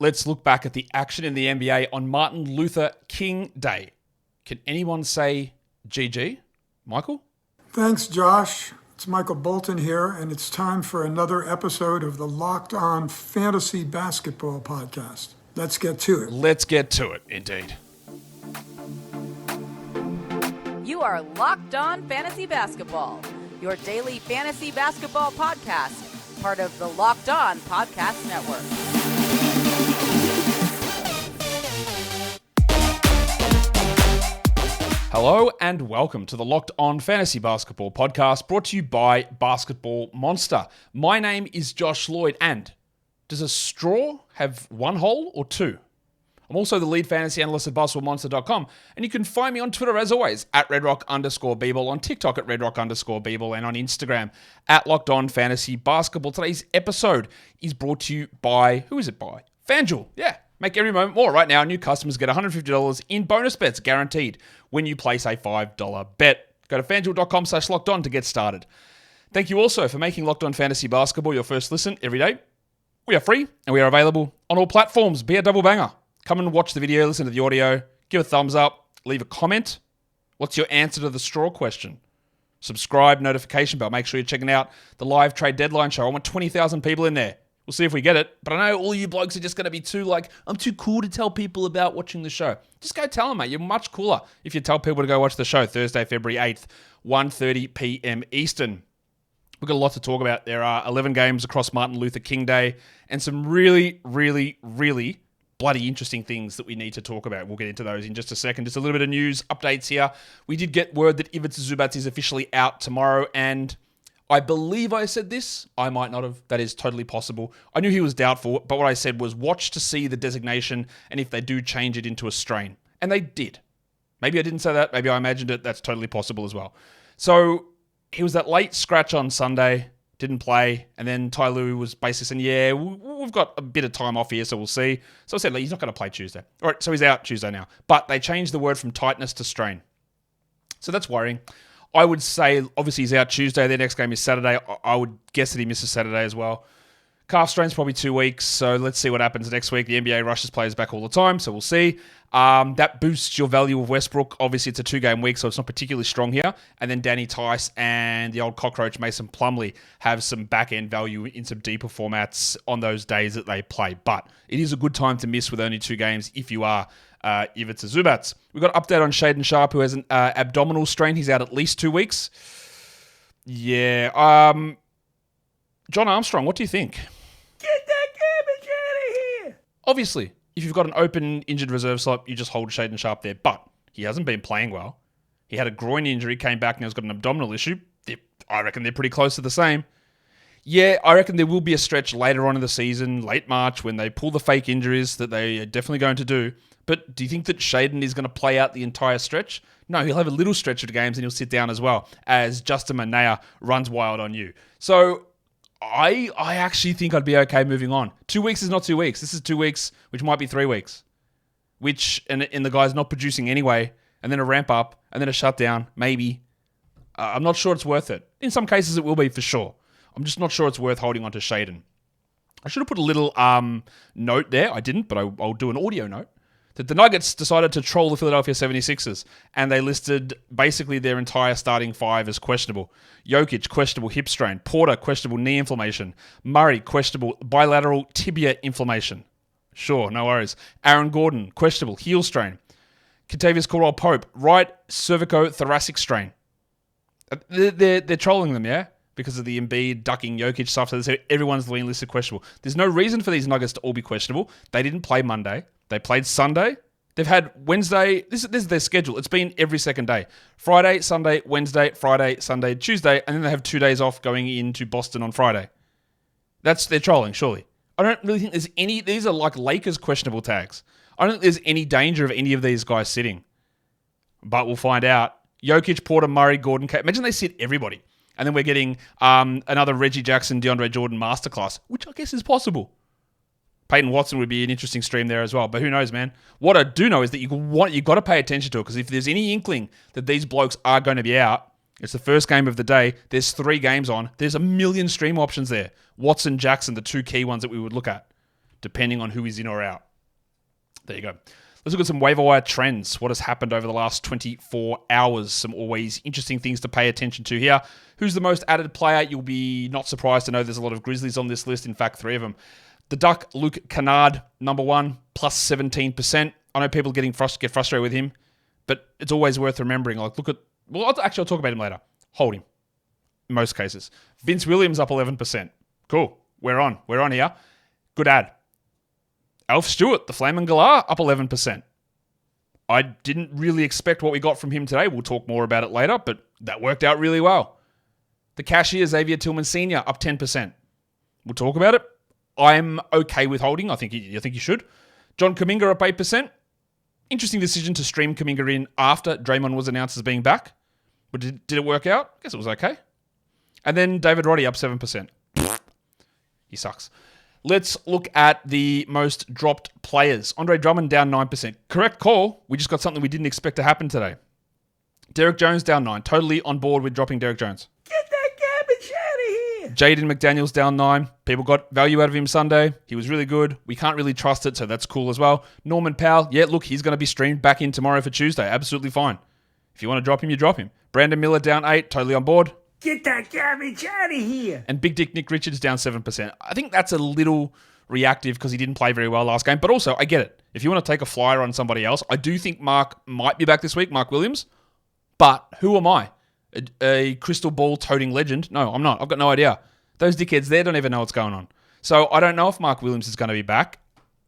let's look back at the action in the NBA on Martin Luther King Day. Can anyone say GG? Michael? Thanks, Josh. It's Michael Bolton here, and it's time for another episode of the Locked On Fantasy Basketball Podcast. Let's get to it. Let's get to it, indeed. You are Locked On Fantasy Basketball, your daily fantasy basketball podcast, part of the Locked On Podcast Network. Hello and welcome to the Locked On Fantasy Basketball Podcast, brought to you by Basketball Monster. My name is Josh Lloyd, and does a straw have one hole or two? I'm also the lead fantasy analyst at basketballmonster.com, and you can find me on Twitter as always at redrock_bball, on TikTok at redrock_bball, and on Instagram at Locked On Fantasy Basketball. Today's episode is brought to you by, who is it by? FanDuel. Yeah, make every moment more. Right now, new customers get $150 in bonus bets guaranteed when you place a $5 bet. Go to fanduel.com/lockedon to get started. Thank you also for making Locked On Fantasy Basketball your first listen every day. We are free and we are available on all platforms. Be a double banger. Come and watch the video, listen to the audio, give a thumbs up, leave a comment. What's your answer to the straw question? Subscribe, notification bell. Make sure you're checking out the live trade deadline show. I want 20,000 people in there. We'll see if we get it. But I know all you blokes are just going to be too I'm too cool to tell people about watching the show. Just go tell them, mate. You're much cooler if you tell people to go watch the show Thursday, February 8th, 1:30 p.m. Eastern. We've got a lot to talk about. There are 11 games across Martin Luther King Day and some really, really, really bloody interesting things that we need to talk about. We'll get into those in just a second. Just a little bit of news updates here. We did get word that Ivica Zubac is officially out tomorrow, and I believe I said this. I might not have. That is totally possible. I knew he was doubtful, but what I said was watch to see the designation and if they do change it into a strain. And they did. Maybe I didn't say that. Maybe I imagined it. That's totally possible as well. So he was that late scratch on Sunday, didn't play, and then Ty Lue was basically saying, yeah, we've got a bit of time off here, so we'll see. So I said, he's not going to play Tuesday. All right, so he's out Tuesday now. But they changed the word from tightness to strain. So that's worrying. I would say, obviously, he's out Tuesday. Their next game is Saturday. I would guess that he misses Saturday as well. Calf strain's probably 2 weeks, so let's see what happens next week. The NBA rushes players back all the time, so we'll see. That boosts your value of Westbrook. Obviously, it's a 2-game week, so it's not particularly strong here. And then Danny Tice and the old cockroach Mason Plumlee have some back-end value in some deeper formats on those days that they play. But it is a good time to miss with only 2 games if you are Ivica Zubac. We've got an update on Shaedon Sharpe, who has an abdominal strain. He's out at least 2 weeks. Yeah. John Armstrong, what do you think? Get that garbage out of here! Obviously, if you've got an open injured reserve slot, you just hold Shaedon Sharpe there. But he hasn't been playing well. He had a groin injury, came back, and has got an abdominal issue. I reckon they're pretty close to the same. Yeah, I reckon there will be a stretch later on in the season, late March, when they pull the fake injuries that they are definitely going to do. But do you think that Shaedon is going to play out the entire stretch? No, he'll have a little stretch of games and he'll sit down as well as Justin Manea runs wild on you. So I actually think I'd be okay moving on. 2 weeks is not 2 weeks. This is 2 weeks, which might be 3 weeks. And the guy's not producing anyway, and then a ramp up, and then a shutdown, maybe. I'm not sure it's worth it. In some cases it will be for sure. I'm just not sure it's worth holding on to Shaedon. I should have put a little note there. I didn't, but I'll do an audio note. That the Nuggets decided to troll the Philadelphia 76ers, and they listed basically their entire starting 5 as questionable. Jokic, questionable hip strain. Porter, questionable knee inflammation. Murray, questionable bilateral tibia inflammation. Sure, no worries. Aaron Gordon, questionable heel strain. Kentavious Caldwell-Pope, right cervicothoracic strain. They're trolling them, yeah? Because of the Embiid ducking Jokic stuff. So they say everyone's being listed questionable. There's no reason for these Nuggets to all be questionable. They didn't play Monday. They played Sunday. They've had Wednesday. This is their schedule. It's been every second day. Friday, Sunday, Wednesday, Friday, Sunday, Tuesday. And then they have 2 days off going into Boston on Friday. They're trolling, surely. I don't really think there's any... These are like Lakers questionable tags. I don't think there's any danger of any of these guys sitting. But we'll find out. Jokic, Porter, Murray, Gordon... Imagine they sit everybody. And then we're getting another Reggie Jackson, DeAndre Jordan masterclass, which I guess is possible. Peyton Watson would be an interesting stream there as well. But who knows, man? What I do know is that you've got to pay attention to it, because if there's any inkling that these blokes are going to be out, it's the first game of the day. There's 3 games on. There's a million stream options there. Watson, Jackson, the 2 key ones that we would look at. depending on who is in or out. There you go. Let's look at some waiver wire trends. What has happened over the last 24 hours? Some always interesting things to pay attention to here. Who's the most added player? You'll be not surprised to know there's a lot of Grizzlies on this list. In fact, 3 of them. The Duck, Luke Kennard, number 1, plus 17%. I know people get frustrated with him, but it's always worth remembering. Like, I'll talk about him later. Hold him. In most cases. Vince Williams up 11%. Cool. We're on here. Good ad. Alf Stewart, the Flamin' Galar, up 11%. I didn't really expect what we got from him today. We'll talk more about it later, but that worked out really well. The cashier, Xavier Tillman Sr., up 10%. We'll talk about it. I'm okay with holding. I think you should. John Kuminga up 8%. Interesting decision to stream Kuminga in after Draymond was announced as being back. But did it work out? I guess it was okay. And then David Roddy up 7%. He sucks. Let's look at the most dropped players. Andre Drummond down 9%. Correct call. We just got something we didn't expect to happen today. Derek Jones down 9%. Totally on board with dropping Derek Jones. Get that garbage out of here. Jaden McDaniels down 9%. People got value out of him Sunday. He was really good. We can't really trust it, so that's cool as well. Norman Powell, look, he's going to be streamed back in tomorrow for Tuesday. Absolutely fine. If you want to drop him, you drop him. Brandon Miller down 8%. Totally on board. Get that garbage out of here. And Big Dick Nick Richards down 7%. I think that's a little reactive because he didn't play very well last game. But also, I get it. If you want to take a flyer on somebody else, I do think Mark might be back this week, Mark Williams. But who am I? A crystal ball toting legend? No, I'm not. I've got no idea. Those dickheads there don't even know what's going on. So I don't know if Mark Williams is going to be back.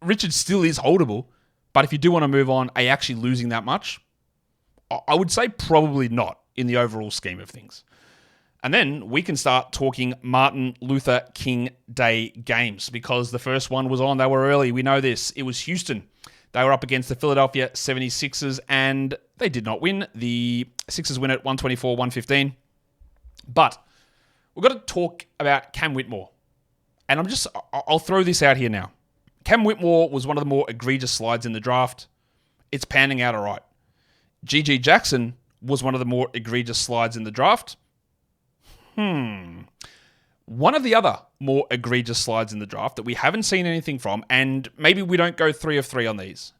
Richards still is holdable. But if you do want to move on, are you actually losing that much? I would say probably not in the overall scheme of things. And then we can start talking Martin Luther King Day games because the first one was on. They were early. We know this. It was Houston. They were up against the Philadelphia 76ers and they did not win. The Sixers win at 124-115. But we've got to talk about Cam Whitmore. And I'll throw this out here now. Cam Whitmore was one of the more egregious slides in the draft. It's panning out all right. G.G. Jackson was one of the more egregious slides in the draft. One of the other more egregious slides in the draft that we haven't seen anything from, and maybe we don't go 3 of 3 on these,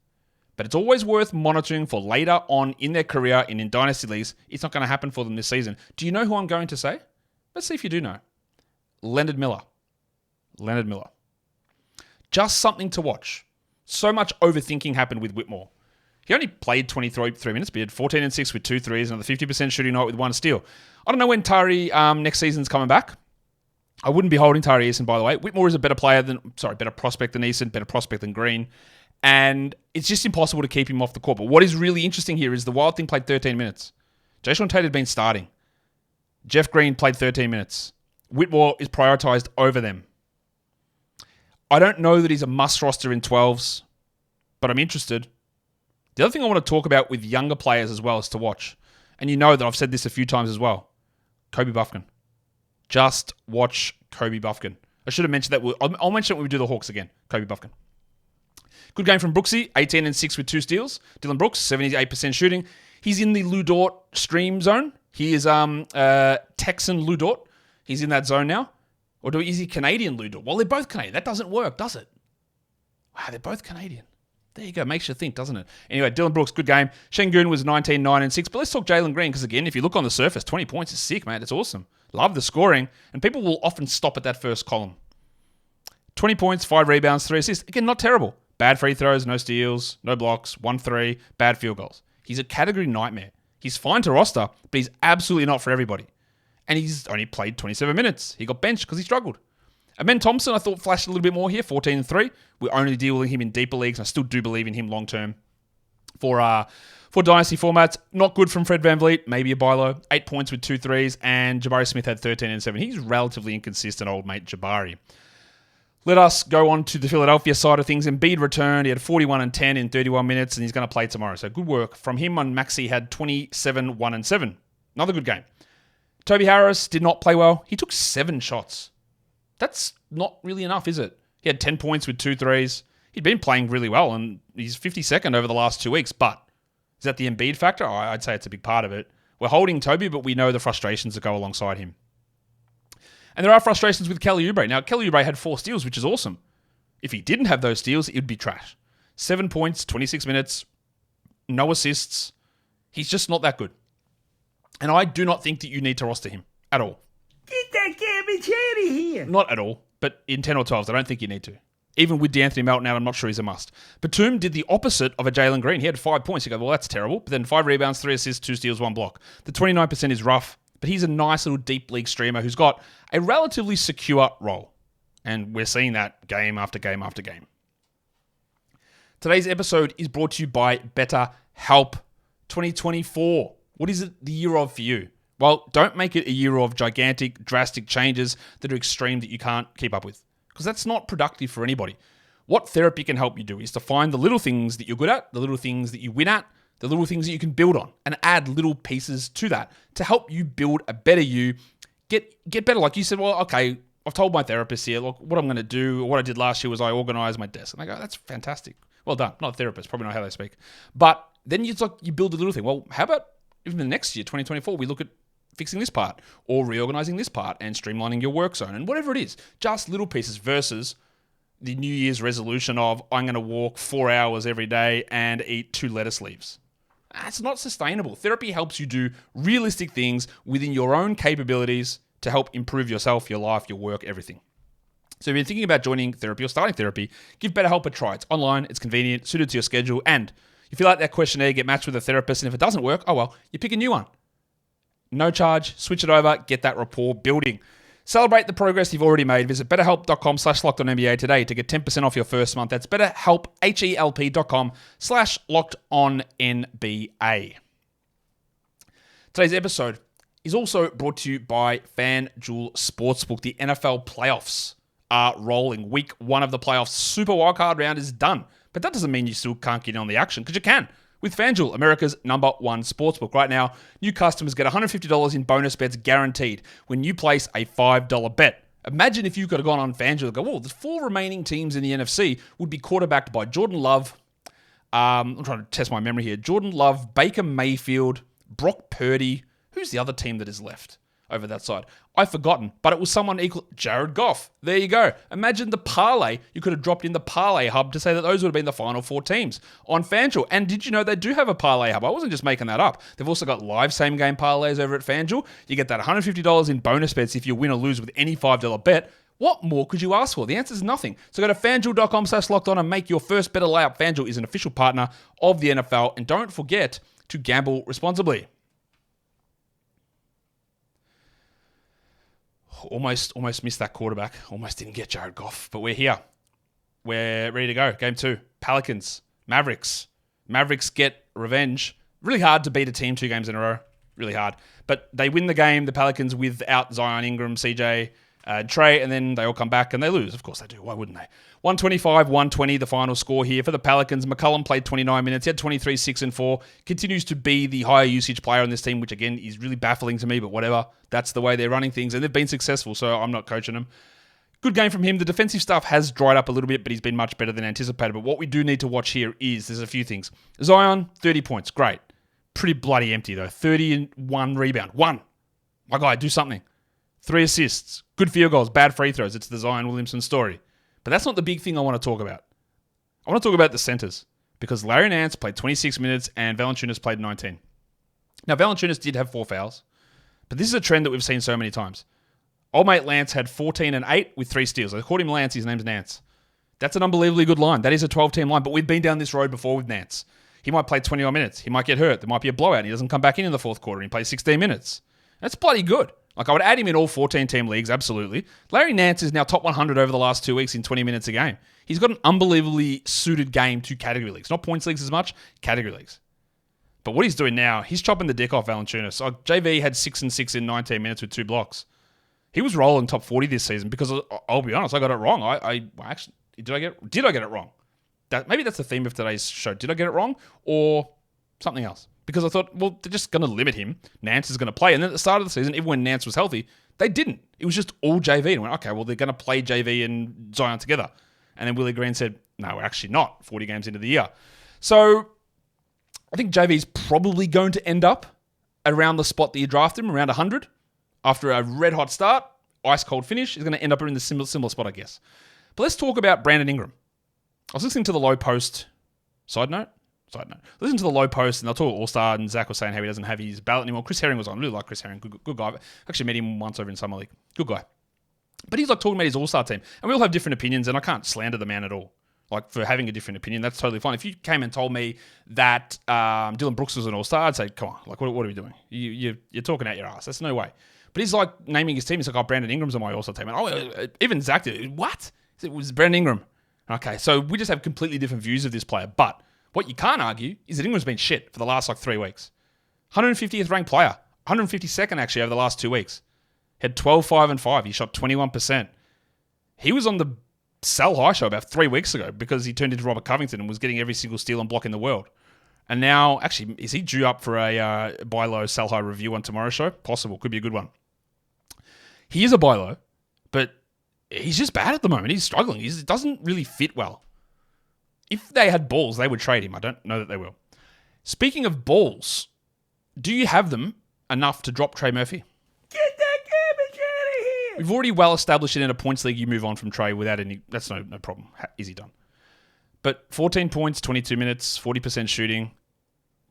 but it's always worth monitoring for later on in their career in Dynasty Leagues. It's not going to happen for them this season. Do you know who I'm going to say? Let's see if you do know. Leonard Miller. Just something to watch. So much overthinking happened with Whitmore. He only played 23 minutes, but he had 14 and 6 with 2 threes, another 50% shooting night with 1 steal. I don't know when Tari next season's coming back. I wouldn't be holding Tari Eason, by the way. Whitmore is a better prospect than Eason, better prospect than Green. And it's just impossible to keep him off the court. But what is really interesting here is the Wild thing played 13 minutes. Jason Tate had been starting. Jeff Green played 13 minutes. Whitmore is prioritized over them. I don't know that he's a must roster in 12s, but I'm interested. The other thing I want to talk about with younger players as well is to watch. And you know that I've said this a few times as well. Kobe Buffkin. Just watch Kobe Buffkin. I should have mentioned that. I'll mention it when we do the Hawks again. Kobe Buffkin. Good game from Brooksy. 18 and 6 with 2 steals. Dylan Brooks, 78% shooting. He's in the Lou Dort stream zone. He is Texan Lou Dort. He's in that zone now. Or is he Canadian Lou Dort? Well, they're both Canadian. That doesn't work, does it? Wow, they're both Canadian. There you go. Makes you think, doesn't it? Anyway, Dylan Brooks, good game. Şengün was 19, 9, and 6. But let's talk Jalen Green, because again, if you look on the surface, 20 points is sick, man. It's awesome. Love the scoring. And people will often stop at that first column. 20 points, 5 rebounds, 3 assists. Again, not terrible. Bad free throws, no steals, no blocks, 1 3, bad field goals. He's a category nightmare. He's fine to roster, but he's absolutely not for everybody. And he's only played 27 minutes. He got benched because he struggled. Amen Thompson, I thought, flashed a little bit more here, 14 and 3. We're only dealing him in deeper leagues, and I still do believe in him long term for dynasty formats. Not good from Fred VanVleet, maybe a buy low. 8 points with 2 threes, and Jabari Smith had 13 and 7. He's relatively inconsistent, old mate Jabari. Let us go on to the Philadelphia side of things. Embiid returned. He had 41 and 10 in 31 minutes, and he's going to play tomorrow. So good work from him. On Maxey had 27, 1 and 7. Another good game. Toby Harris did not play well. He took 7 shots. That's not really enough, is it? He had 10 points with 2 threes. He'd been playing really well, and he's 52nd over the last 2 weeks. But is that the Embiid factor? I'd say it's a big part of it. We're holding Toby, but we know the frustrations that go alongside him. And there are frustrations with Kelly Oubre. Now, Kelly Oubre had 4 steals, which is awesome. If he didn't have those steals, it would be trash. 7 points, 26 minutes, no assists. He's just not that good. And I do not think that you need to roster him at all. Get that garbage out of here. Not at all, but in 10 or 12s, I don't think you need to. Even with D'Anthony Melton out, I'm not sure he's a must. Batum did the opposite of a Jalen Green. He had 5 points. You go, well, that's terrible. But then 5 rebounds, 3 assists, 2 steals, 1 block. The 29% is rough, but he's a nice little deep league streamer who's got a relatively secure role. And we're seeing that game after game after game. Today's episode is brought to you by BetterHelp 2024. What is it the year of for you? Well, don't make it a year of gigantic, drastic changes that are extreme that you can't keep up with, because that's not productive for anybody. What therapy can help you do is to find the little things that you're good at, the little things that you win at, the little things that you can build on, and add little pieces to that to help you build a better you, get better. Like you said, well, okay, I've told my therapist here, look, what I'm going to do, or what I did last year was I organized my desk. And I go, that's fantastic. Well done. Not a therapist, probably not how they speak. But then you build a little thing. Well, how about even the next year, 2024, we look at fixing this part or reorganizing this part and streamlining your work zone and whatever it is. Just little pieces versus the New Year's resolution of I'm going to walk 4 hours every day and eat 2 lettuce leaves. That's not sustainable. Therapy helps you do realistic things within your own capabilities to help improve yourself, your life, your work, everything. So if you're thinking about joining therapy or starting therapy, give BetterHelp a try. It's online, it's convenient, suited to your schedule, and you fill out that questionnaire, get matched with a therapist, and if it doesn't work, oh well, you pick a new one. No charge, switch it over, get that rapport building. Celebrate the progress you've already made. Visit betterhelp.com/lockedonnba today to get 10% off your first month. That's betterhelp, HELP.com/lockedonnba. Today's episode is also brought to you by FanDuel Sportsbook. The NFL playoffs are rolling. Week 1 of the playoffs Super Wildcard round is done. But that doesn't mean you still can't get in on the action, because you can with FanDuel, America's #1 sportsbook. Right now, new customers get $150 in bonus bets guaranteed when you place a $5 bet. Imagine if you could have gone on FanDuel and go, well, the 4 remaining teams in the NFC would be quarterbacked by Jordan Love. I'm trying to test my memory here. Jordan Love, Baker Mayfield, Brock Purdy. Who's the other team that is left over that side? I've forgotten, but it was someone equal. Jared Goff. There you go. Imagine the parlay. You could have dropped in the parlay hub to say that those would have been the final 4 teams on FanDuel. And did you know they do have a parlay hub? I wasn't just making that up. They've also got live same-game parlays over at FanDuel. You get that $150 in bonus bets if you win or lose with any $5 bet. What more could you ask for? The answer is nothing. So go to FanDuel.com/lockedon and make your first bet a layup. FanDuel is an official partner of the NFL. And don't forget to gamble responsibly. Almost missed that quarterback. Almost didn't get Jared Goff, but we're here. We're ready to go. Game 2. Pelicans, Mavericks. Mavericks get revenge. Really hard to beat a team 2 games in a row. Really hard. But they win the game, the Pelicans, without Zion, Ingram, CJ, Trey, and then they all come back and they lose. Of course they do. Why wouldn't they? 125-120, the final score here for the Pelicans. McCollum played 29 minutes. He had 23, 6, and 4. Continues to be the higher usage player on this team, which again is really baffling to me, but whatever. That's the way they're running things, and they've been successful, so I'm not coaching them. Good game from him. The defensive stuff has dried up a little bit, but he's been much better than anticipated. But what we do need to watch here is there's a few things. Zion, 30 points. Great. Pretty bloody empty, though. 31 rebound. 1. My guy, do something. 3 assists. Good field goals. Bad free throws. It's the Zion Williamson story. But that's not the big thing I want to talk about. I want to talk about the centers, because Larry Nance played 26 minutes and Valanciunas played 19. Now, Valanciunas did have 4 fouls, but this is a trend that we've seen so many times. Old mate Lance had 14 and 8 with 3 steals. I called him Lance. His name's Nance. That's an unbelievably good line. That is a 12-team line, but we've been down this road before with Nance. He might play 21 minutes. He might get hurt. There might be a blowout and he doesn't come back in the fourth quarter and he plays 16 minutes. That's bloody good. Like, I would add him in all 14-team leagues, absolutely. Larry Nance is now top 100 over the last 2 weeks in 20 minutes a game. He's got an unbelievably suited game to category leagues. Not points leagues as much, category leagues. But what he's doing now, he's chopping the dick off Valanciunas. JV had 6 and 6 in 19 minutes with 2 blocks. He was rolling top 40 this season because, I'll be honest, I got it wrong. I actually, did I get it wrong? Maybe that's the theme of today's show. Did I get it wrong? Or something else? Because I thought, well, they're just going to limit him. Nance is going to play. And then at the start of the season, even when Nance was healthy, they didn't. It was just all JV. And went, okay, well, they're going to play JV and Zion together. And then Willie Green said, no, we're actually not 40 games into the year. So I think JV's probably going to end up around the spot that you drafted him, around 100. After a red-hot start, ice-cold finish, he's going to end up in the similar spot, I guess. But let's talk about Brandon Ingram. I was listening to the Low Post. Side note. Listen to the Low Post, and they'll talk All-Star, and Zach was saying how he doesn't have his ballot anymore. Chris Herring was on. I really like Chris Herring. Good guy. I actually met him once over in Summer League. Good guy. But he's like talking about his All-Star team. And we all have different opinions, and I can't slander the man at all. Like, for having a different opinion, that's totally fine. If you came and told me that Dylan Brooks was an All-Star, I'd say, come on, like, what are we doing? You're talking out your ass. That's no way. But he's like naming his team. He's like, oh, Brandon Ingram's on my All-Star team. And even Zach did. What? It was Brandon Ingram. Okay, so we just have completely different views of this player. But what you can't argue is that Ingram's been shit for the last, 3 weeks. 150th ranked player. 152nd, actually, over the last 2 weeks. Had 12, 5, and 5. He shot 21%. He was on the Sell High show about 3 weeks ago because he turned into Robert Covington and was getting every single steal and block in the world. And now, actually, is he due up for a buy low, sell high review on tomorrow's show? Possible. Could be a good one. He is a buy low, but he's just bad at the moment. He's struggling. He doesn't really fit well. If they had balls, they would trade him. I don't know that they will. Speaking of balls, do you have them enough to drop Trey Murphy? Get that garbage out of here! We've already well established it in a points league. You move on from Trey without any... That's no problem. Easy done. But 14 points, 22 minutes, 40% shooting.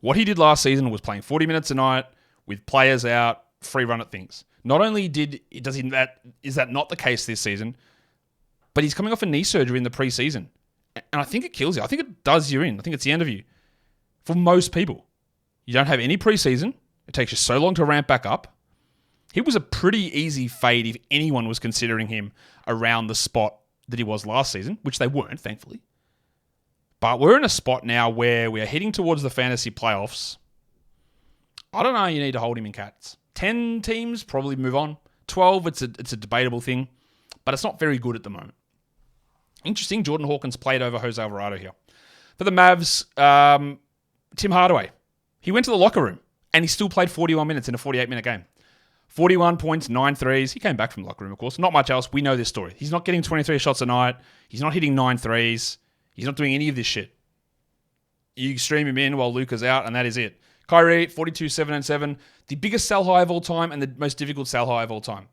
What he did last season was playing 40 minutes a night with players out, free run at things. Not only is that not the case this season, but he's coming off a knee surgery in the preseason. And I think it kills you. I think it does you in. I think it's the end of you. For most people. You don't have any preseason. It takes you so long to ramp back up. He was a pretty easy fade if anyone was considering him around the spot that he was last season, which they weren't, thankfully. But we're in a spot now where we are heading towards the fantasy playoffs. I don't know, you need to hold him in cats. 10 teams, probably move on. 12, it's a debatable thing. But it's not very good at the moment. Interesting, Jordan Hawkins played over Jose Alvarado here. For the Mavs, Tim Hardaway. He went to the locker room and he still played 41 minutes in a 48-minute game. 41 points, 9 threes. He came back from the locker room, of course. Not much else. We know this story. He's not getting 23 shots a night. He's not hitting 9 threes. He's not doing any of this shit. You stream him in while Luka's out, and that is it. Kyrie, 42, 7, and 7. The biggest sell high of all time and the most difficult sell high of all time.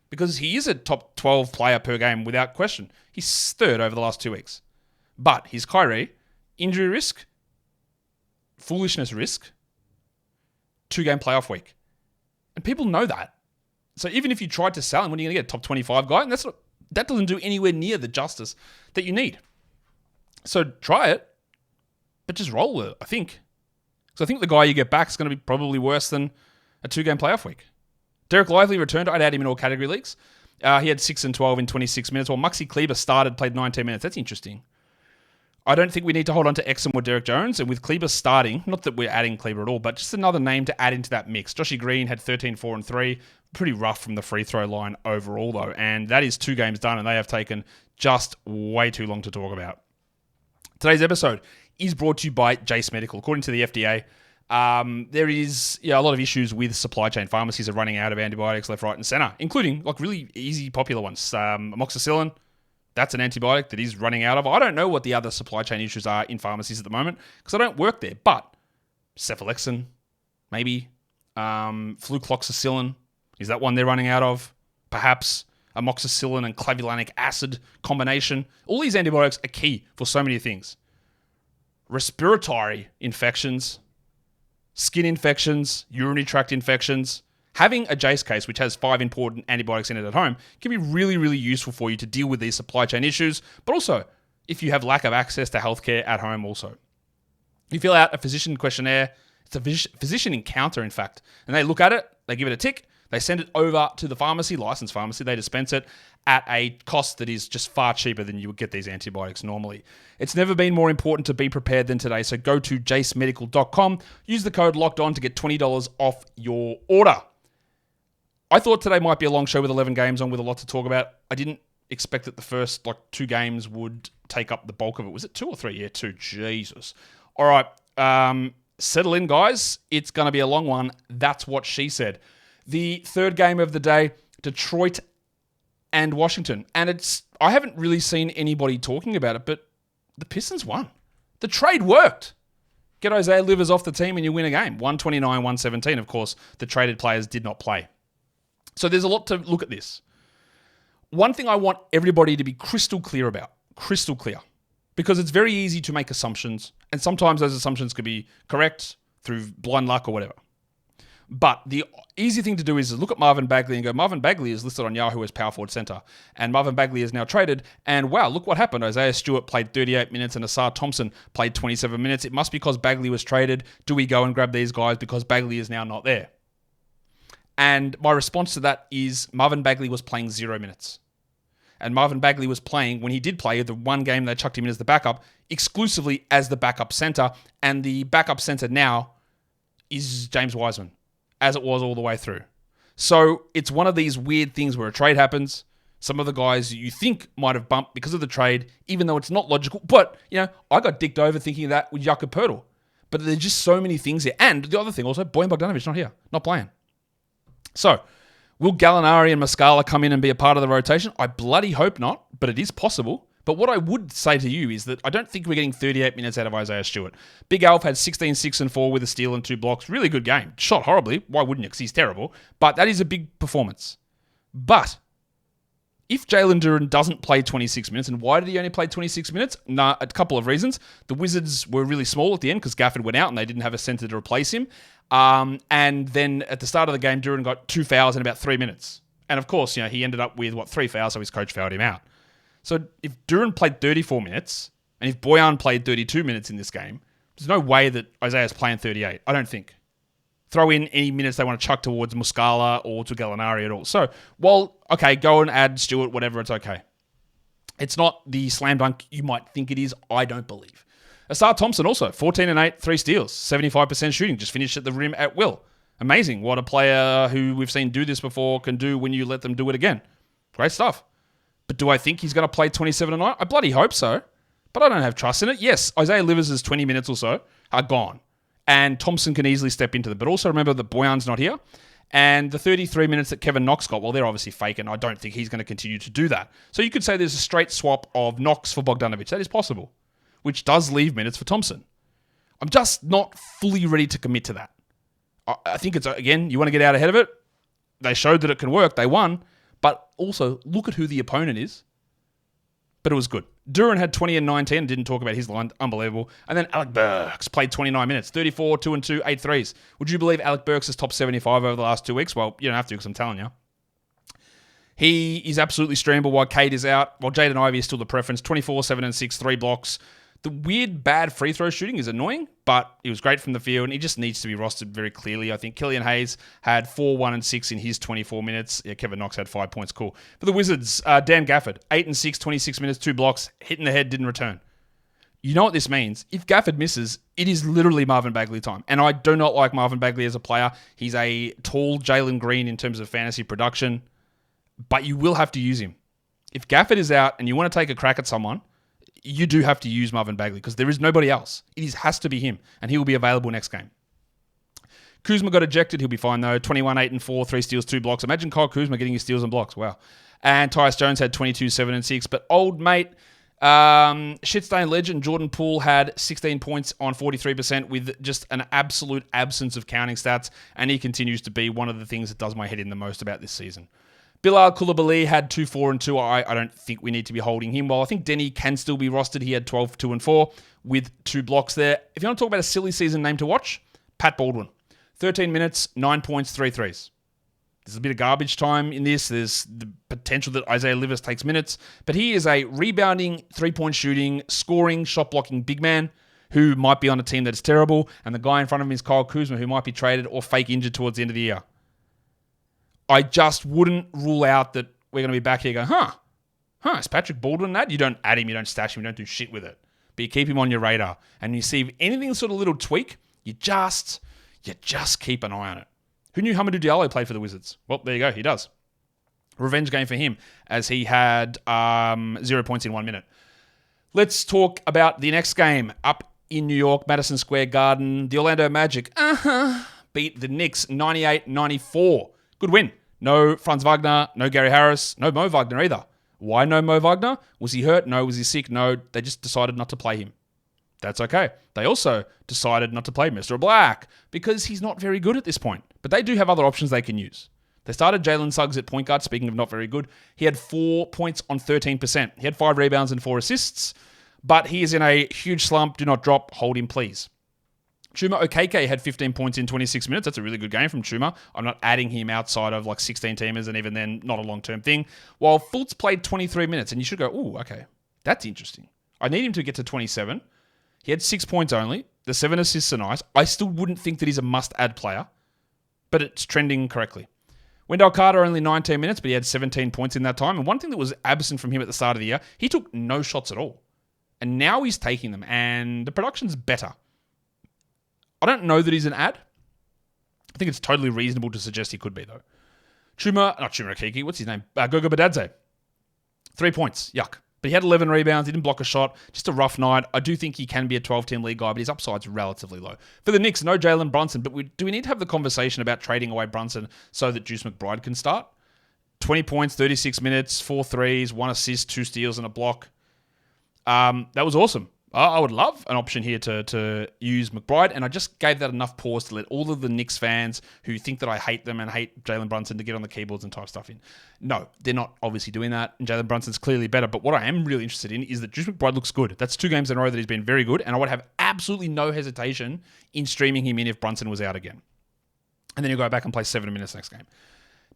Because he is a top 12 player per game without question. He's third over the last 2 weeks. But his Kyrie, injury risk, foolishness risk, 2-game playoff week. And people know that. So even if you tried to sell him, when are you going to get a top 25 guy? And that doesn't do anywhere near the justice that you need. So try it, but just roll with it, I think. So I think the guy you get back is going to be probably worse than a 2-game playoff week. Derek Lively returned. I'd add him in all category leagues. He had 6 and 12 in 26 minutes, while Maxi Kleber played 19 minutes. That's interesting. I don't think we need to hold on to Exum or Derek Jones. And with Kleber starting, not that we're adding Kleber at all, but just another name to add into that mix. Joshy Green had 13, 4, and 3. Pretty rough from the free throw line overall, though. And that is 2 games done, and they have taken just way too long to talk about. Today's episode is brought to you by Jace Medical. According to the FDA, there is a lot of issues with supply chain. Pharmacies are running out of antibiotics left, right, and center, including really easy, popular ones. Amoxicillin, that's an antibiotic that is running out of. I don't know what the other supply chain issues are in pharmacies at the moment because I don't work there, but cephalexin, maybe. Flucloxacillin, is that one they're running out of? Perhaps. Amoxicillin and clavulanic acid combination. All these antibiotics are key for so many things. Respiratory infections, skin infections, urinary tract infections. Having a Jace case, which has 5 important antibiotics in it at home, can be really, really useful for you to deal with these supply chain issues, but also if you have lack of access to healthcare at home also. You fill out a physician questionnaire. It's a physician encounter, in fact, and they look at it, they give it a tick, they send it over to the pharmacy, licensed pharmacy. They dispense it at a cost that is just far cheaper than you would get these antibiotics normally. It's never been more important to be prepared than today. So go to jacemedical.com. Use the code LOCKEDON to get $20 off your order. I thought today might be a long show with 11 games on with a lot to talk about. I didn't expect that the first 2 games would take up the bulk of it. Was it 2 or 3? Yeah, 2. Jesus. All right. Settle in, guys. It's going to be a long one. That's what she said. The third game of the day, Detroit and Washington. And I haven't really seen anybody talking about it, but the Pistons won. The trade worked. Get Isaiah Livers off the team and you win a game. 129-117. Of course, the traded players did not play. So there's a lot to look at this. one thing I want everybody to be crystal clear, because it's very easy to make assumptions, and sometimes those assumptions could be correct through blind luck or whatever. But the easy thing to do is look at Marvin Bagley and go, Marvin Bagley is listed on Yahoo as power forward center, and Marvin Bagley is now traded, and wow, look what happened. Isaiah Stewart played 38 minutes and Asar Thompson played 27 minutes. It must be because Bagley was traded. Do we go and grab these guys because Bagley is now not there? And my response to that is Marvin Bagley was playing 0 minutes. And Marvin Bagley was playing, when he did play, the one game they chucked him in as the backup, exclusively as the backup center, and the backup center now is James Wiseman, as it was all the way through. So it's one of these weird things where a trade happens. Some of the guys you think might have bumped because of the trade, even though it's not logical. But, I got dicked over thinking that with Jakob Poeltl. But there's just so many things here. And the other thing also, Bojan Bogdanovic not here, not playing. So, will Gallinari and Muscala come in and be a part of the rotation? I bloody hope not, but it is possible. But what I would say to you is that I don't think we're getting 38 minutes out of Isaiah Stewart. Big Alf had 16, 6, and 4 with a steal and 2 blocks. Really good game. Shot horribly. Why wouldn't you? Because he's terrible. But that is a big performance. But if Jalen Duren doesn't play 26 minutes, and why did he only play 26 minutes? A couple of reasons. The Wizards were really small at the end because Gafford went out and they didn't have a center to replace him. And then at the start of the game, Duren got 2 fouls in about 3 minutes. And of course, he ended up with, 3 fouls, so his coach fouled him out. So if Duren played 34 minutes, and if Bojan played 32 minutes in this game, there's no way that Isaiah's playing 38, I don't think. Throw in any minutes they want to chuck towards Muscala or to Gallinari at all. So, go and add Stewart, whatever, it's okay. It's not the slam dunk you might think it is, I don't believe. Asar Thompson also, 14 and 8, 3 steals, 75% shooting, just finished at the rim at will. Amazing what a player who we've seen do this before can do when you let them do it again. Great stuff. But do I think he's going to play 27 tonight? I bloody hope so. But I don't have trust in it. Yes, Isaiah Livers' 20 minutes or so are gone. And Thompson can easily step into them. But also remember that Bojan's not here. And the 33 minutes that Kevin Knox got, well, they're obviously fake, and I don't think he's going to continue to do that. So you could say there's a straight swap of Knox for Bogdanovic. That is possible, which does leave minutes for Thompson. I'm just not fully ready to commit to that. I think it's, again, you want to get out ahead of it. They showed that it can work. They won. But also, look at who the opponent is. But it was good. Duren had 20 and 19. Didn't talk about his line. Unbelievable. And then Alec Burks played 29 minutes. 34, 2 and 2, 8 threes. Would you believe Alec Burks is top 75 over the last 2 weeks? Well, you don't have to because I'm telling you. He is absolutely streamable while Cade is out. While Jaden Ivey is still the preference. 24, 7 and 6, 3 blocks. The weird bad free throw shooting is annoying, but he was great from the field, and he just needs to be rostered very clearly. I think Killian Hayes had 4, 1 and 6 in his 24 minutes. Yeah, Kevin Knox had 5 points. Cool. For the Wizards, Dan Gafford, 8 and 6, 26 minutes, 2 blocks, hit in the head, didn't return. You know what this means? If Gafford misses, it is literally Marvin Bagley time. And I do not like Marvin Bagley as a player. He's a tall Jalen Green in terms of fantasy production, but you will have to use him. If Gafford is out and you want to take a crack at someone, you do have to use Marvin Bagley because there is nobody else. It has to be him, and he will be available next game. Kuzma got ejected. He'll be fine, though. 21, 8 and 4, 3 steals, 2 blocks. Imagine Kyle Kuzma getting his steals and blocks. Wow. And Tyus Jones had 22, 7 and 6. But old mate, shitstain legend Jordan Poole had 16 points on 43% with just an absolute absence of counting stats, and he continues to be one of the things that does my head in the most about this season. Bilal Coulibaly had 2, 4, and 2. I don't think we need to be holding him. While I think Denny can still be rostered. He had 12, 2, and 4 with 2 blocks there. If you want to talk about a silly season name to watch, Pat Baldwin. 13 minutes, 9 points, 3 threes. There's a bit of garbage time in this. There's the potential that Isaiah Livers takes minutes. But he is a rebounding, 3-point shooting, scoring, shot-blocking big man who might be on a team that is terrible. And the guy in front of him is Kyle Kuzma, who might be traded or fake injured towards the end of the year. I just wouldn't rule out that we're going to be back here going, is Patrick Baldwin that? You don't add him, you don't stash him, you don't do shit with it. But you keep him on your radar. And you see if anything sort of little tweak, you just keep an eye on it. Who knew Hamidou Diallo played for the Wizards? Well, there you go, he does. Revenge game for him, as he had 0 points in 1 minute. Let's talk about the next game. Up in New York, Madison Square Garden, the Orlando Magic beat the Knicks 98-94. Good win. No Franz Wagner, no Gary Harris, no Mo Wagner either. Why no Mo Wagner? Was he hurt? No. Was he sick? No. They just decided not to play him. That's okay. They also decided not to play Mr. Black because he's not very good at this point. But they do have other options they can use. They started Jalen Suggs at point guard, speaking of not very good. He had 4 points on 13%. He had 5 rebounds and 4 assists, but he is in a huge slump. Do not drop. Hold him, please. Chuma Okeke had 15 points in 26 minutes. That's a really good game from Chuma. I'm not adding him outside of like 16 teamers and even then not a long-term thing. While Fultz played 23 minutes and you should go, ooh, okay, that's interesting. I need him to get to 27. He had 6 points only. The 7 assists are nice. I still wouldn't think that he's a must-add player, but it's trending correctly. Wendell Carter only 19 minutes, but he had 17 points in that time. And one thing that was absent from him at the start of the year, he took no shots at all. And now he's taking them, and the production's better. I don't know that he's an ad. I think it's totally reasonable to suggest he could be, though. Chuma Okeke, what's his name? Gogo Badadze. 3 points. Yuck. But he had 11 rebounds. He didn't block a shot. Just a rough night. I do think he can be a 12-team league guy, but his upside's relatively low. For the Knicks, no Jalen Brunson, but do we need to have the conversation about trading away Brunson so that Juice McBride can start? 20 points, 36 minutes, 4 threes, 1 assist, 2 steals, and a block. That was awesome. I would love an option here to use McBride, and I just gave that enough pause to let all of the Knicks fans who think that I hate them and hate Jalen Brunson to get on the keyboards and type stuff in. No, they're not obviously doing that, and Jalen Brunson's clearly better, but what I am really interested in is that Juice McBride looks good. That's 2 games in a row that he's been very good, and I would have absolutely no hesitation in streaming him in if Brunson was out again. And then you go back and play 7 minutes next game.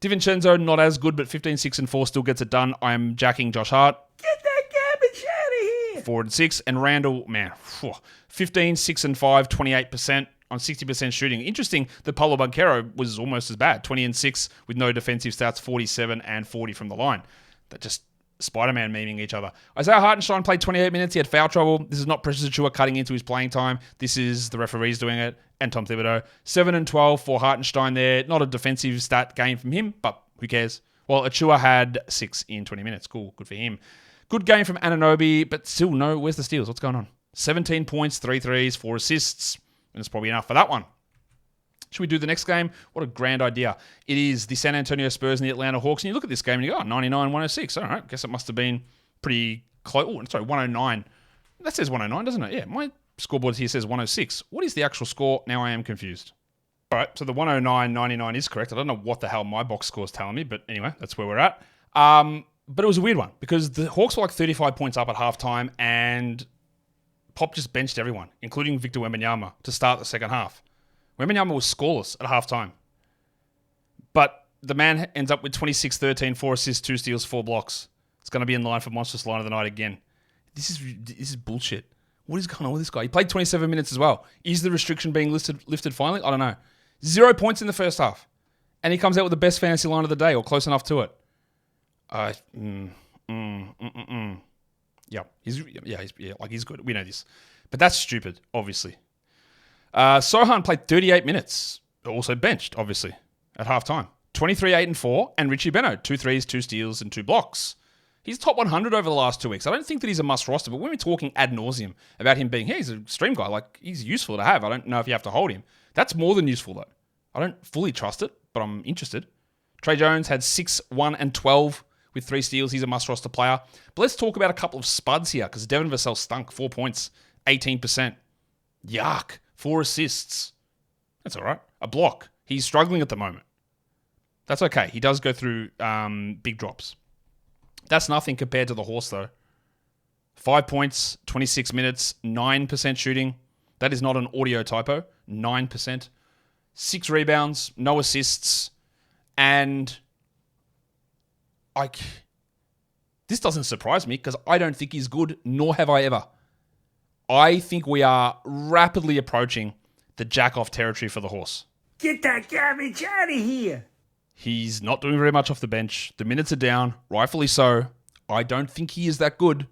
DiVincenzo, not as good, but 15, 6, and 4 still gets it done. I'm jacking Josh Hart. Get that garbage out of here. 4 and 6. And Randall, man, 15, 6, and 5, 28% on 60% shooting. Interesting that Paulo Banchero was almost as bad. 20 and 6 with no defensive stats, 47 and 40 from the line. That just Spider-Man memeing each other. Isaiah Hartenstein played 28 minutes. He had foul trouble. This is not Precious Achiuwa cutting into his playing time. This is the referees doing it. And Tom Thibodeau. 7 and 12 for Hartenstein there. Not a defensive stat game from him, but who cares? Well, Achiuwa had 6 in 20 minutes. Cool. Good for him. Good game from Anunoby, but still no. Where's the steals? What's going on? 17 points, 3 threes, 4 assists. And it's probably enough for that one. Should we do the next game? What a grand idea. It is the San Antonio Spurs and the Atlanta Hawks. And you look at this game and you go, 99-106. All right, guess it must have been pretty close. Oh, sorry, 109. That says 109, doesn't it? Yeah, my scoreboard here says 106. What is the actual score? Now I am confused. All right, so the 109-99 is correct. I don't know what the hell my box score is telling me, but anyway, that's where we're at. But it was a weird one because the Hawks were like 35 points up at halftime and Pop just benched everyone, including Victor Wembanyama, to start the second half. Wembanyama was scoreless at halftime. But the man ends up with 26-13, 4 assists, 2 steals, 4 blocks. It's going to be in line for Monstrous Line of the Night again. This is bullshit. What is going on with this guy? He played 27 minutes as well. Is the restriction being lifted finally? I don't know. 0 points in the first half. And he comes out with the best fantasy line of the day, or close enough to it. Yeah, he's good. We know this. But that's stupid, obviously. Sohan played 38 minutes. Also benched, obviously, at halftime. 23, 8, and 4. And Richie Beno, 2 threes, 2 steals, and 2 blocks. He's top 100 over the last 2 weeks. I don't think that he's a must roster, but when we're talking ad nauseum about him being, hey, he's a stream guy, like he's useful to have. I don't know if you have to hold him. That's more than useful, though. I don't fully trust it, but I'm interested. Trey Jones had 6, 1, and 12 with 3 steals. He's a must roster player. But let's talk about a couple of spuds here, because Devin Vassell stunk. 4 points, 18%. Yuck. 4 assists. That's all right. A block. He's struggling at the moment. That's okay. He does go through big drops. That's nothing compared to the Horse, though. 5 points, 26 minutes, 9% shooting. That is not an audio typo. 9%. 6 rebounds, no assists. And this doesn't surprise me because I don't think he's good, nor have I ever. I think we are rapidly approaching the jack-off territory for the Horse. Get that garbage out of here. He's not doing very much off the bench. The minutes are down, rightfully so. I don't think he is that good.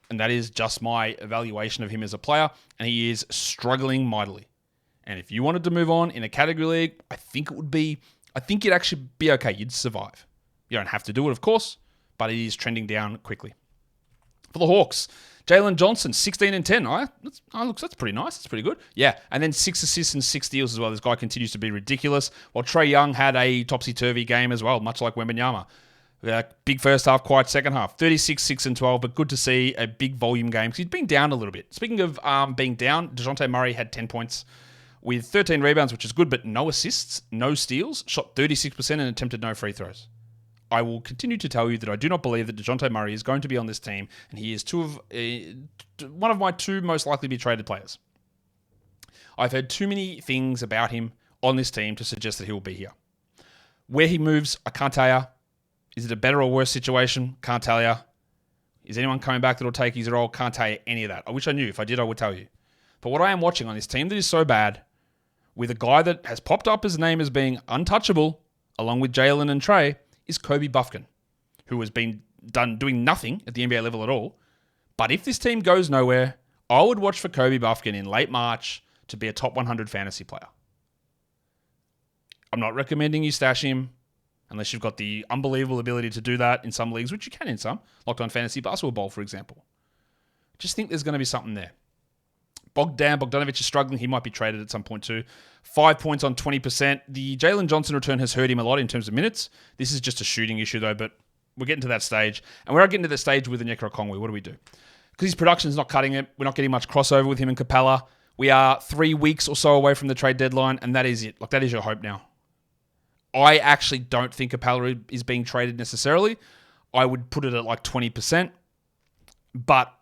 And that is just my evaluation of him as a player. And he is struggling mightily. And if you wanted to move on in a category league, I think it'd actually be okay. You'd survive. You don't have to do it, of course, but it is trending down quickly. For the Hawks, Jalen Johnson, 16 and 10. That's pretty nice. That's pretty good. Yeah, and then 6 assists and 6 steals as well. This guy continues to be ridiculous. While Trae Young had a topsy-turvy game as well, much like Wembanyama. Big first half, quiet second half. 36, 6, and 12, but good to see a big volume game because he's been down a little bit. Speaking of being down, DeJounte Murray had 10 points. with 13 rebounds, which is good, but no assists, no steals, shot 36% and attempted no free throws. I will continue to tell you that I do not believe that DeJounte Murray is going to be on this team, and he is one of my two most likely to be traded players. I've heard too many things about him on this team to suggest that he will be here. Where he moves, I can't tell you. Is it a better or worse situation? Can't tell you. Is anyone coming back that will take his role? Can't tell you any of that. I wish I knew. If I did, I would tell you. But what I am watching on this team that is so bad, with a guy that has popped up his name as being untouchable, along with Jalen and Trey, is Kobe Buffkin, who has been doing nothing at the NBA level at all. But if this team goes nowhere, I would watch for Kobe Buffkin in late March to be a top 100 fantasy player. I'm not recommending you stash him unless you've got the unbelievable ability to do that in some leagues, which you can in some. Locked On Fantasy Basketball Bowl, for example. Just think there's going to be something there. Bogdanovic is struggling. He might be traded at some point too. 5 points on 20%. The Jalen Johnson return has hurt him a lot in terms of minutes. This is just a shooting issue though, but we're getting to that stage. And we're not getting to that stage with Onyeka Okongwu. What do we do? Because his production is not cutting it. We're not getting much crossover with him and Capella. We are 3 weeks or so away from the trade deadline, and that is it. Like, that is your hope now. I actually don't think Capella is being traded necessarily. I would put it at like 20%, but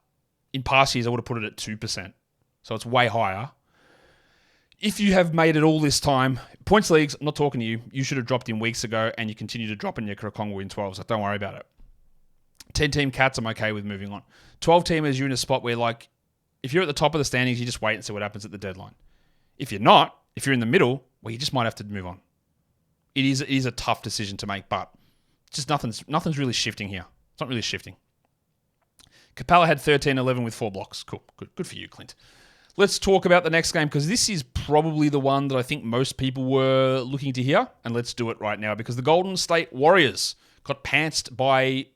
in past years I would have put it at 2%. So it's way higher. If you have made it all this time, points leagues, I'm not talking to you. You should have dropped in weeks ago, and you continue to drop in Onyeka Okongwu in 12, so don't worry about it. 10-team cats, I'm okay with moving on. 12-teamers, you're in a spot where, like, if you're at the top of the standings, you just wait and see what happens at the deadline. If you're not, if you're in the middle, well, you just might have to move on. It is a tough decision to make, but just nothing's really shifting here. It's not really shifting. Capella had 13-11 with 4 blocks. Cool. Good for you, Clint. Let's talk about the next game, because this is probably the one that I think most people were looking to hear, and let's do it right now, because the Golden State Warriors got pantsed by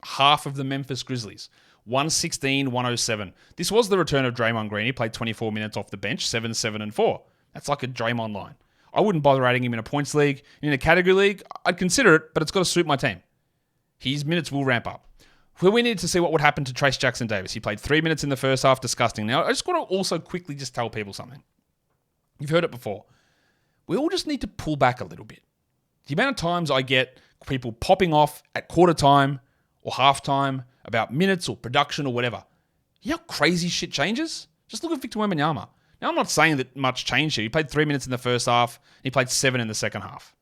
half of the Memphis Grizzlies. 116-107. This was the return of Draymond Green. He played 24 minutes off the bench, 7-7-4. That's like a Draymond line. I wouldn't bother adding him in a points league. In a category league, I'd consider it, but it's got to suit my team. His minutes will ramp up. Well, we needed to see what would happen to Trace Jackson-Davis. He played 3 minutes in the first half, disgusting. Now, I just want to also quickly just tell people something. You've heard it before. We all just need to pull back a little bit. The amount of times I get people popping off at quarter time or halftime about minutes or production or whatever. You know how crazy shit changes? Just look at Victor Wembanyama. Now, I'm not saying that much changed here. He played 3 minutes in the first half, and he played 7 in the second half.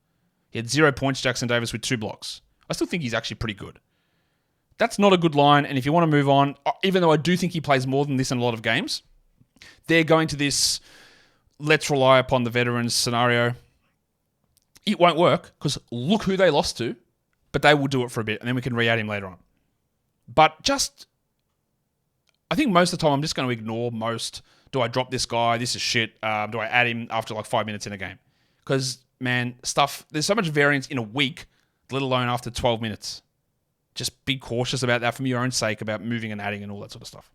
He had 0 points, Jackson-Davis, with 2 blocks. I still think he's actually pretty good. That's not a good line, and if you want to move on, even though I do think he plays more than this in a lot of games, they're going to this let's rely upon the veterans scenario. It won't work, because look who they lost to, but they will do it for a bit, and then we can re-add him later on. But I think most of the time I'm just going to ignore most. Do I drop this guy? This is shit. Do I add him after like 5 minutes in a game? Because, man, there's so much variance in a week, let alone after 12 minutes. Just be cautious about that for your own sake, about moving and adding and all that sort of stuff.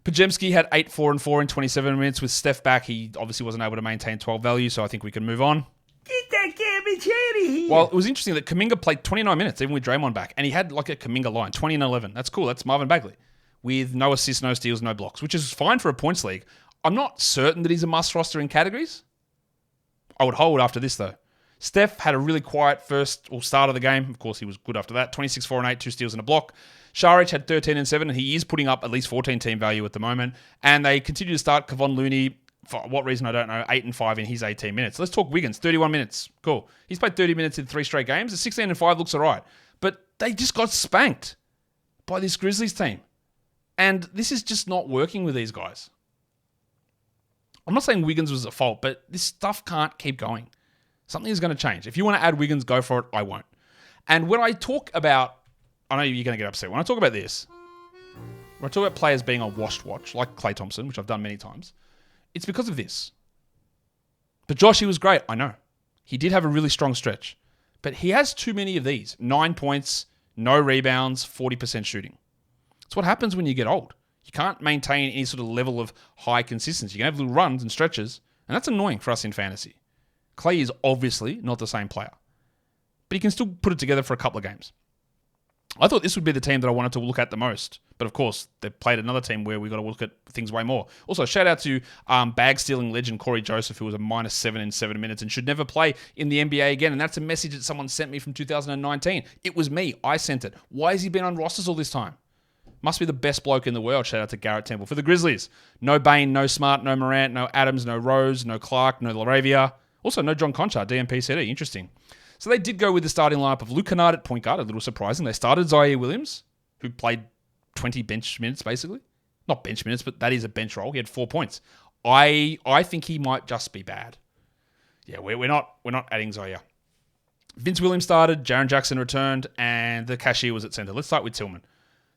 Podziemski had 8, 4, and 4 in 27 minutes. With Steph back, he obviously wasn't able to maintain 12 value, so I think we can move on. Get that garbage out of here. Well, it was interesting that Kuminga played 29 minutes, even with Draymond back, and he had like a Kuminga line, 20 and 11. That's cool. That's Marvin Bagley, with no assists, no steals, no blocks, which is fine for a points league. I'm not certain that he's a must roster in categories. I would hold after this, though. Steph had a really quiet start of the game. Of course, he was good after that. 26, 4, and 8, 2 steals and a block. Šarić had 13 and 7, and he is putting up at least 14 team value at the moment. And they continue to start Kevon Looney, for what reason, I don't know, 8 and 5 in his 18 minutes. Let's talk Wiggins, 31 minutes. Cool. He's played 30 minutes in 3 straight games. The 16 and 5 looks all right. But they just got spanked by this Grizzlies team. And this is just not working with these guys. I'm not saying Wiggins was at fault, but this stuff can't keep going. Something is going to change. If you want to add Wiggins, go for it. I won't. And when I talk about, I know you're going to get upset. When I talk about this, when I talk about players being on washed watch, like Klay Thompson, which I've done many times, it's because of this. But Josh, he was great. I know. He did have a really strong stretch. But he has too many of these. 9 points, no rebounds, 40% shooting. It's what happens when you get old. You can't maintain any sort of level of high consistency. You can have little runs and stretches, and that's annoying for us in fantasy. Klay is obviously not the same player, but he can still put it together for a couple of games. I thought this would be the team that I wanted to look at the most. But of course, they played another team where we got to look at things way more. Also, shout out to bag-stealing legend Corey Joseph, who was a -7 in 7 minutes and should never play in the NBA again. And that's a message that someone sent me from 2019. It was me. I sent it. Why has he been on rosters all this time? Must be the best bloke in the world. Shout out to Garrett Temple. For the Grizzlies, no Bane, no Smart, no Morant, no Adams, no Rose, no Clark, no LaRavia. Also, no John Conchar, DMP CD. Interesting. So they did go with the starting lineup of Luke Kennard at point guard, a little surprising. They started Zaire Williams, who played 20 bench minutes, basically. Not bench minutes, but that is a bench role. He had 4 points. I think he might just be bad. Yeah, we're not adding Zaire. Vince Williams started, Jaren Jackson returned, and the cashier was at center. Let's start with Tillman.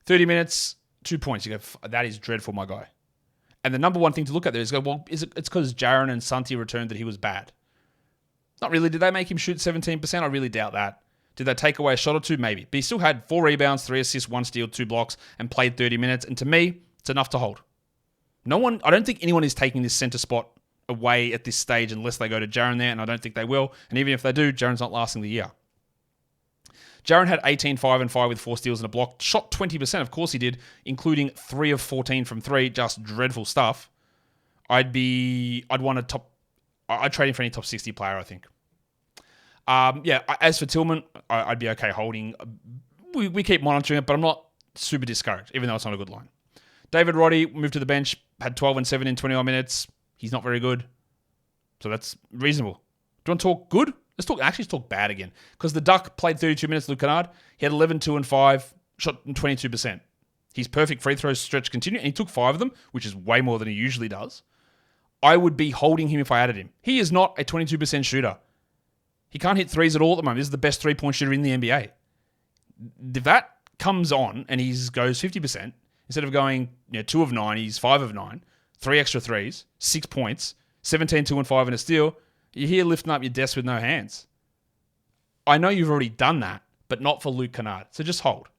30 minutes, 2 points. You go, that is dreadful, my guy. And the number one thing to look at there is it's because Jaren and Santi returned that he was bad. Not really. Did they make him shoot 17%? I really doubt that. Did they take away a shot or two? Maybe. But he still had 4 rebounds, 3 assists, 1 steal, 2 blocks, and played 30 minutes. And to me, it's enough to hold. I don't think anyone is taking this center spot away at this stage unless they go to Jaren there, and I don't think they will. And even if they do, Jaren's not lasting the year. Jaren had 18, 5, and 5 with 4 steals and a block. Shot 20%, of course he did, including 3 of 14 from 3. Just dreadful stuff. I'd trade him for any top 60 player, I think. As for Tillman, I'd be okay holding. We keep monitoring it, but I'm not super discouraged, even though it's not a good line. David Roddy moved to the bench, had 12 and 7 in 21 minutes. He's not very good. So that's reasonable. Do you want to talk good? Let's talk bad again. Because the Duck played 32 minutes, Luke Kennard. He had 11, 2, and 5, shot 22%. His perfect free throw stretch continued, and he took 5 of them, which is way more than he usually does. I would be holding him if I added him. He is not a 22% shooter. He can't hit threes at all at the moment. This is the best 3-point shooter in the NBA. If that comes on and he goes 50%, instead of going 2 of 9, he's 5 of 9, 3 extra threes, 6 points, 17, 2, and 5 and a steal, you're here lifting up your desk with no hands. I know you've already done that, but not for Luke Kennard. So just hold.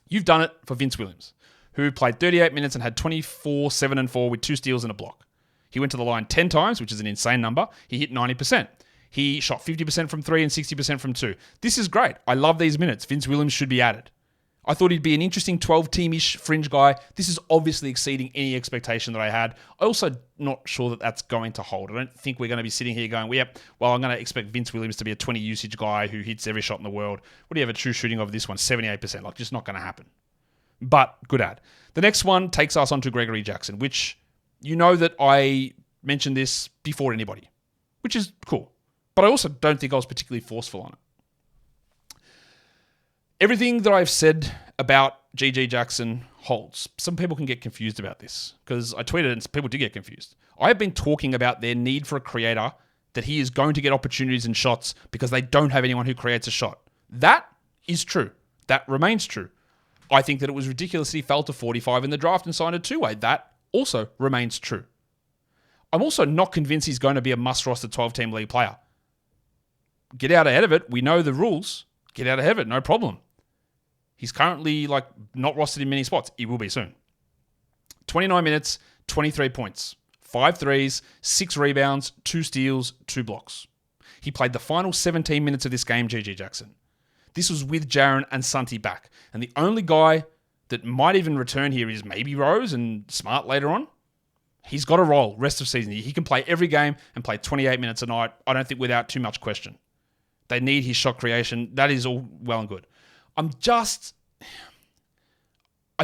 You've done it for Vince Williams, who played 38 minutes and had 24, 7, and 4 with 2 steals and a block. He went to the line 10 times, which is an insane number. He hit 90%. He shot 50% from 3 and 60% from 2. This is great. I love these minutes. Vince Williams should be added. I thought he'd be an interesting 12-team-ish fringe guy. This is obviously exceeding any expectation that I had. I'm also not sure that that's going to hold. I don't think we're going to be sitting here going, I'm going to expect Vince Williams to be a 20-usage guy who hits every shot in the world. What do you have a true shooting of this one? 78%. Just not going to happen. But good ad. The next one takes us on to Gregory Jackson, which that I mentioned this before anybody, which is cool. But I also don't think I was particularly forceful on it. Everything that I've said about GG Jackson holds. Some people can get confused about this because I tweeted and people did get confused. I have been talking about their need for a creator, that he is going to get opportunities and shots because they don't have anyone who creates a shot. That is true. That remains true. I think that it was ridiculous he fell to 45 in the draft and signed a 2-way. That also remains true. I'm also not convinced he's going to be a must-roster 12-team league player. Get out ahead of it. We know the rules. Get out ahead of it. No problem. He's currently not rostered in many spots. He will be soon. 29 minutes, 23 points, 5 threes, 6 rebounds, 2 steals, 2 blocks. He played the final 17 minutes of this game, GG Jackson. This was with Jaren and Santi back. And the only guy that might even return here is maybe Rose and Smart later on. He's got a role rest of season. He can play every game and play 28 minutes a night, I don't think without too much question. They need his shot creation. That is all well and good. I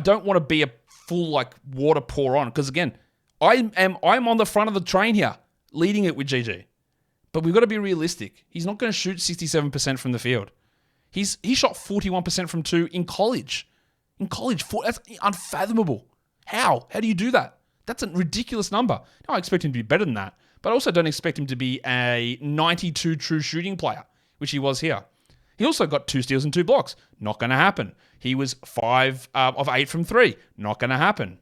don't want to be a full water pour on because again, I'm on the front of the train here, leading it with GG. But we've got to be realistic. He's not going to shoot 67% from the field. He shot 41% from 2 in college. That's unfathomable. How? How do you do that? That's a ridiculous number. Now, I expect him to be better than that, but I also don't expect him to be a 92 true shooting player, which he was here. He also got 2 steals and 2 blocks. Not going to happen. He was 5 of 8 from 3. Not going to happen.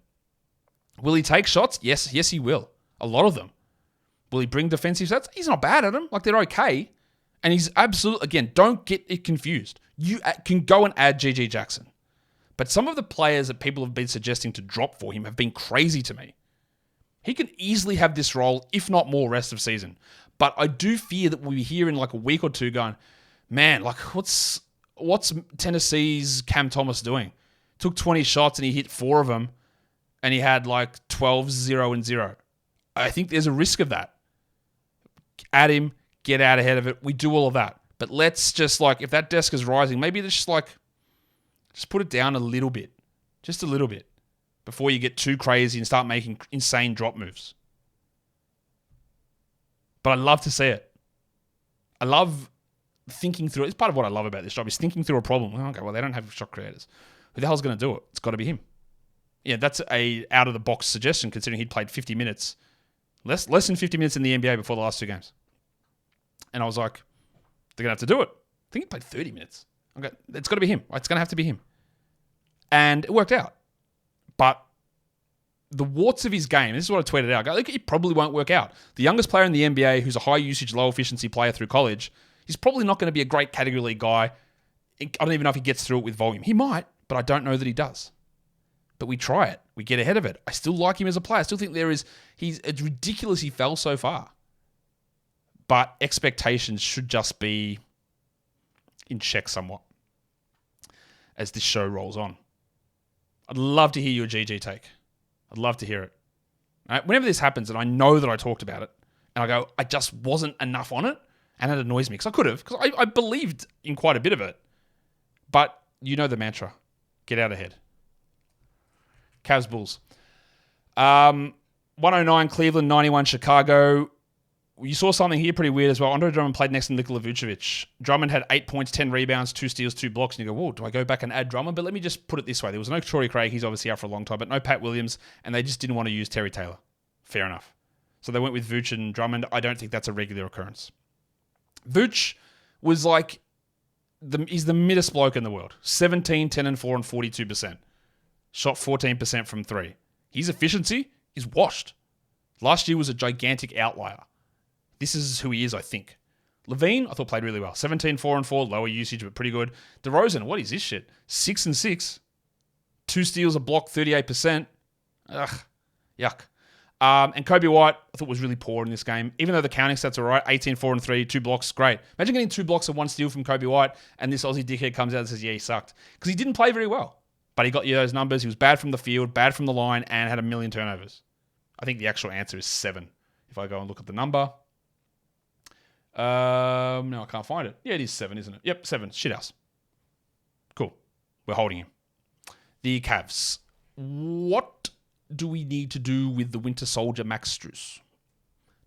Will he take shots? Yes, he will. A lot of them. Will he bring defensive stats? He's not bad at them. They're okay. And he's absolutely, again, don't get it confused. You can go and add GG Jackson. But some of the players that people have been suggesting to drop for him have been crazy to me. He can easily have this role, if not more, rest of season. But I do fear that we'll be here in a week or two going, man, what's Tennessee's Cam Thomas doing? Took 20 shots and he hit 4 of them, and he had like 12, 0, and 0. I think there's a risk of that. Add him, get out ahead of it. We do all of that. But let's just if that desk is rising, maybe just put it down a little bit. Just a little bit. Before you get too crazy and start making insane drop moves. But I love to see it. I love thinking through it. It's part of what I love about this job is thinking through a problem. Okay, well, they don't have shot creators. Who the hell's going to do it? It's got to be him. Yeah, that's a out-of-the-box suggestion considering he'd played 50 minutes. Less than 50 minutes in the NBA before the last 2 games. And I was like, they're going to have to do it. I think he played 30 minutes. Okay, it's got to be him. It's going to have to be him. And it worked out. But the warts of his game, this is what I tweeted out. It probably won't work out. The youngest player in the NBA who's a high-usage, low-efficiency player through college, he's probably not going to be a great category league guy. I don't even know if he gets through it with volume. He might, but I don't know that he does. But we try it. We get ahead of it. I still like him as a player. I still think it's ridiculous he fell so far. But expectations should just be in check somewhat as this show rolls on. I'd love to hear your GG take. I'd love to hear it. Right? Whenever this happens and I know that I talked about it and I go, I just wasn't enough on it, and it annoys me because I could have, because I believed in quite a bit of it. But you know the mantra. Get out ahead. Cavs Bulls. 109 Cleveland, 91 Chicago. You saw something here pretty weird as well. Andre Drummond played next to Nikola Vucevic. Drummond had 8 points, 10 rebounds, 2 steals, 2 blocks. And you go, whoa, do I go back and add Drummond? But let me just put it this way. There was no Torrey Craig. He's obviously out for a long time, but no Pat Williams. And they just didn't want to use Terry Taylor. Fair enough. So they went with Vooch and Drummond. I don't think that's a regular occurrence. Vooch was he's the middest bloke in the world. 17, 10, and 4 and 42%. Shot 14% from 3. His efficiency is washed. Last year was a gigantic outlier. This is who he is, I think. Levine, I thought played really well. 17, 4 and 4, lower usage, but pretty good. DeRozan, what is this shit? 6 and 6. 2 steals, a block, 38%. Ugh, yuck. And Kobe White, I thought was really poor in this game. Even though the counting stats are right, 18, 4 and 3, 2 blocks, great. Imagine getting 2 blocks and 1 steal from Kobe White, and this Aussie dickhead comes out and says, yeah, he sucked. Because he didn't play very well. But he got you those numbers. He was bad from the field, bad from the line, and had 1 million turnovers. I think the actual answer is 7. If I go and look at the number. No, I can't find it. Yeah, it is 7, isn't it? Yep, 7. Shithouse. Cool. We're holding him. The Cavs. What do we need to do with the Winter Soldier Max Strus?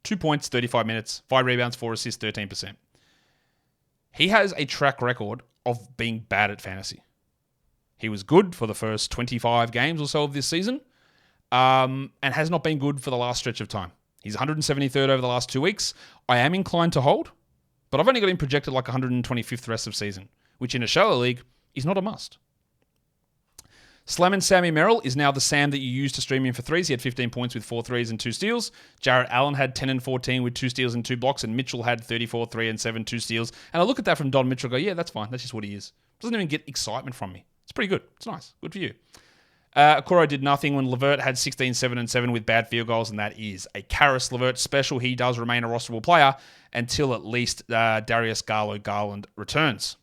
2 points, 35 minutes, 5 rebounds, 4 assists, 13%. He has a track record of being bad at fantasy. He was good for the first 25 games or so of this season, and has not been good for the last stretch of time. He's 173rd over the last 2 weeks. I am inclined to hold, but I've only got him projected like 125th the rest of season, which in a shallow league is not a must. Slammin' Sammy Merrill is now the Sam that you use to stream him for threes. He had 15 points with 4 threes and 2 steals. Jarrett Allen had 10 and 14 with 2 steals and 2 blocks, and Mitchell had 34, 3 and 7, 2 steals. And I look at that from Don Mitchell and go, yeah, that's fine. That's just what he is. Doesn't even get excitement from me. It's pretty good. It's nice. Good for you. Okoro did nothing when Levert had 16, 7 and 7 with bad field goals, and that is a Karis Levert special. He does remain a rosterable player until at least Darius Garland returns.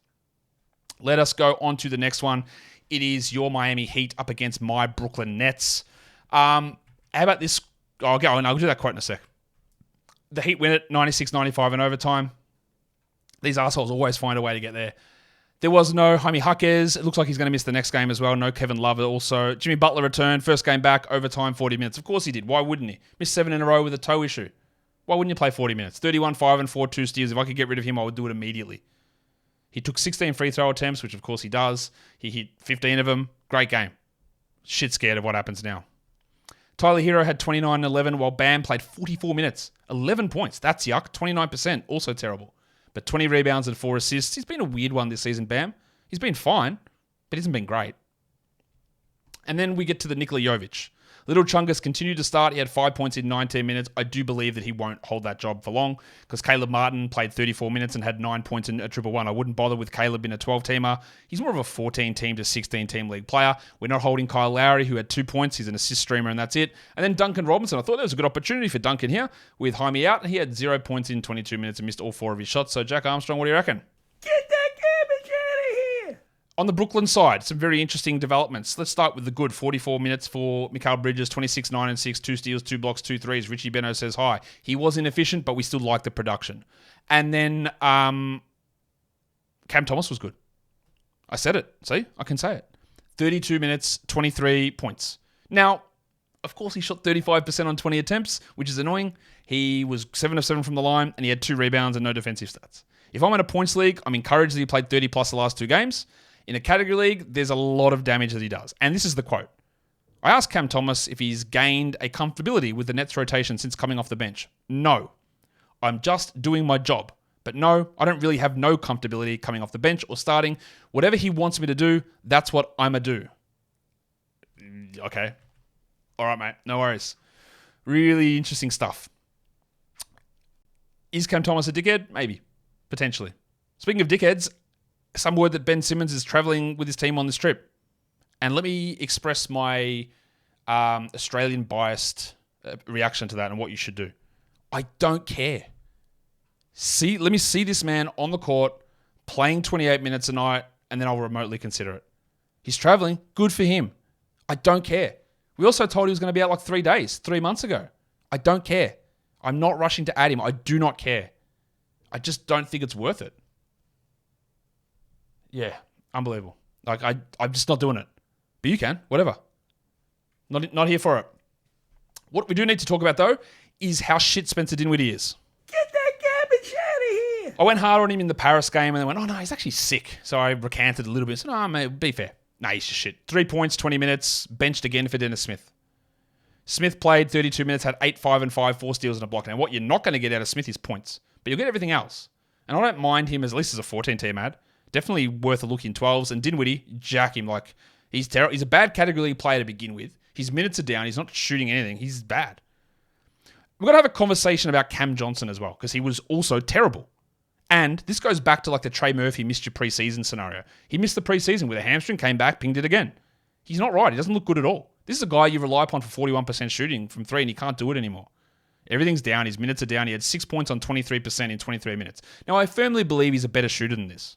Let us go on to the next one. It is your Miami Heat up against my Brooklyn Nets. How about this? I'll go and I'll do that quote in a sec. The Heat win it 96-95 in overtime. These assholes always find a way to get there. There was no Jaime Jaquez. It looks like he's going to miss the next game as well. No Kevin Love also. Jimmy Butler returned. First game back. Overtime, 40 minutes. Of course he did. Why wouldn't he? Missed 7 in a row with a toe issue. Why wouldn't you play 40 minutes? 31, 5 and 4, 2 steals. If I could get rid of him, I would do it immediately. He took 16 free throw attempts, which of course he does. He hit 15 of them. Great game. Shit scared of what happens now. Tyler Hero had 29 and 11 while Bam played 44 minutes. 11 points. That's yuck. 29%. Also terrible. But 20 rebounds and 4 assists. He's been a weird one this season, Bam. He's been fine, but he hasn't been great. And then we get to the Nikola Jovic. Little Chungus continued to start. He had 5 points in 19 minutes. I do believe that he won't hold that job for long because Caleb Martin played 34 minutes and had 9 points in a 1-1. I wouldn't bother with Caleb in a 12-teamer. He's more of a 14-team to 16-team league player. We're not holding Kyle Lowry, who had 2 points. He's an assist streamer, and that's it. And then Duncan Robinson. I thought there was a good opportunity for Duncan here with Jaime out. He had 0 points in 22 minutes and missed all 4 of his shots. So, Jack Armstrong, what do you reckon? Get that garbage out of here! On the Brooklyn side, some very interesting developments. Let's start with the good. 44 minutes for Mikal Bridges, 26, 9 and 6, 2 steals, 2 blocks, 2 threes. Richie Beno says hi. He was inefficient, but we still like the production. And then Cam Thomas was good. I said it. See? I can say it. 32 minutes, 23 points. Now, of course, he shot 35% on 20 attempts, which is annoying. He was 7 of 7 from the line, and he had 2 rebounds and no defensive stats. If I'm in a points league, I'm encouraged that he played 30 plus the last 2 games. In a category league, there's a lot of damage that he does. And this is the quote. I asked Cam Thomas if he's gained a comfortability with the Nets rotation since coming off the bench. No. I'm just doing my job. But no, I don't really have no comfortability coming off the bench or starting. Whatever he wants me to do, that's what I'm going to do. Okay. All right, mate. No worries. Really interesting stuff. Is Cam Thomas a dickhead? Maybe. Potentially. Speaking of dickheads, some word that Ben Simmons is traveling with his team on this trip. And let me express my Australian biased reaction to that and what you should do. I don't care. Let me see this man on the court playing 28 minutes a night, and then I'll remotely consider it. He's traveling. Good for him. I don't care. We also told he was going to be out like 3 days, 3 months ago. I don't care. I'm not rushing to add him. I do not care. I just don't think it's worth it. Yeah, unbelievable. Like I'm just not doing it. But you can, whatever. Not here for it. What we do need to talk about though is how shit Spencer Dinwiddie is. Get that garbage out of here. I went hard on him in the Paris game and then went, oh no, he's actually sick. So I recanted a little bit. So no, mate, be fair. Nah, he's just shit. 3 points, 20 minutes, benched again for Dennis Smith. Smith played 32 minutes, had 8, 5 and 5, 4 steals and a block. Now what you're not going to get out of Smith is points, but you'll get everything else. And I don't mind him at least as a 14-team ad. Definitely worth a look in 12s. And Dinwiddie, jack him. Like, he's terrible. He's a bad category player to begin with. His minutes are down. He's not shooting anything. He's bad. We've got to have a conversation about Cam Johnson as well, because he was also terrible. And this goes back to like the Trey Murphy missed your preseason scenario. He missed the preseason with a hamstring, came back, pinged it again. He's not right. He doesn't look good at all. This is a guy you rely upon for 41% shooting from 3, and he can't do it anymore. Everything's down. His minutes are down. He had 6 points on 23% in 23 minutes. Now, I firmly believe he's a better shooter than this.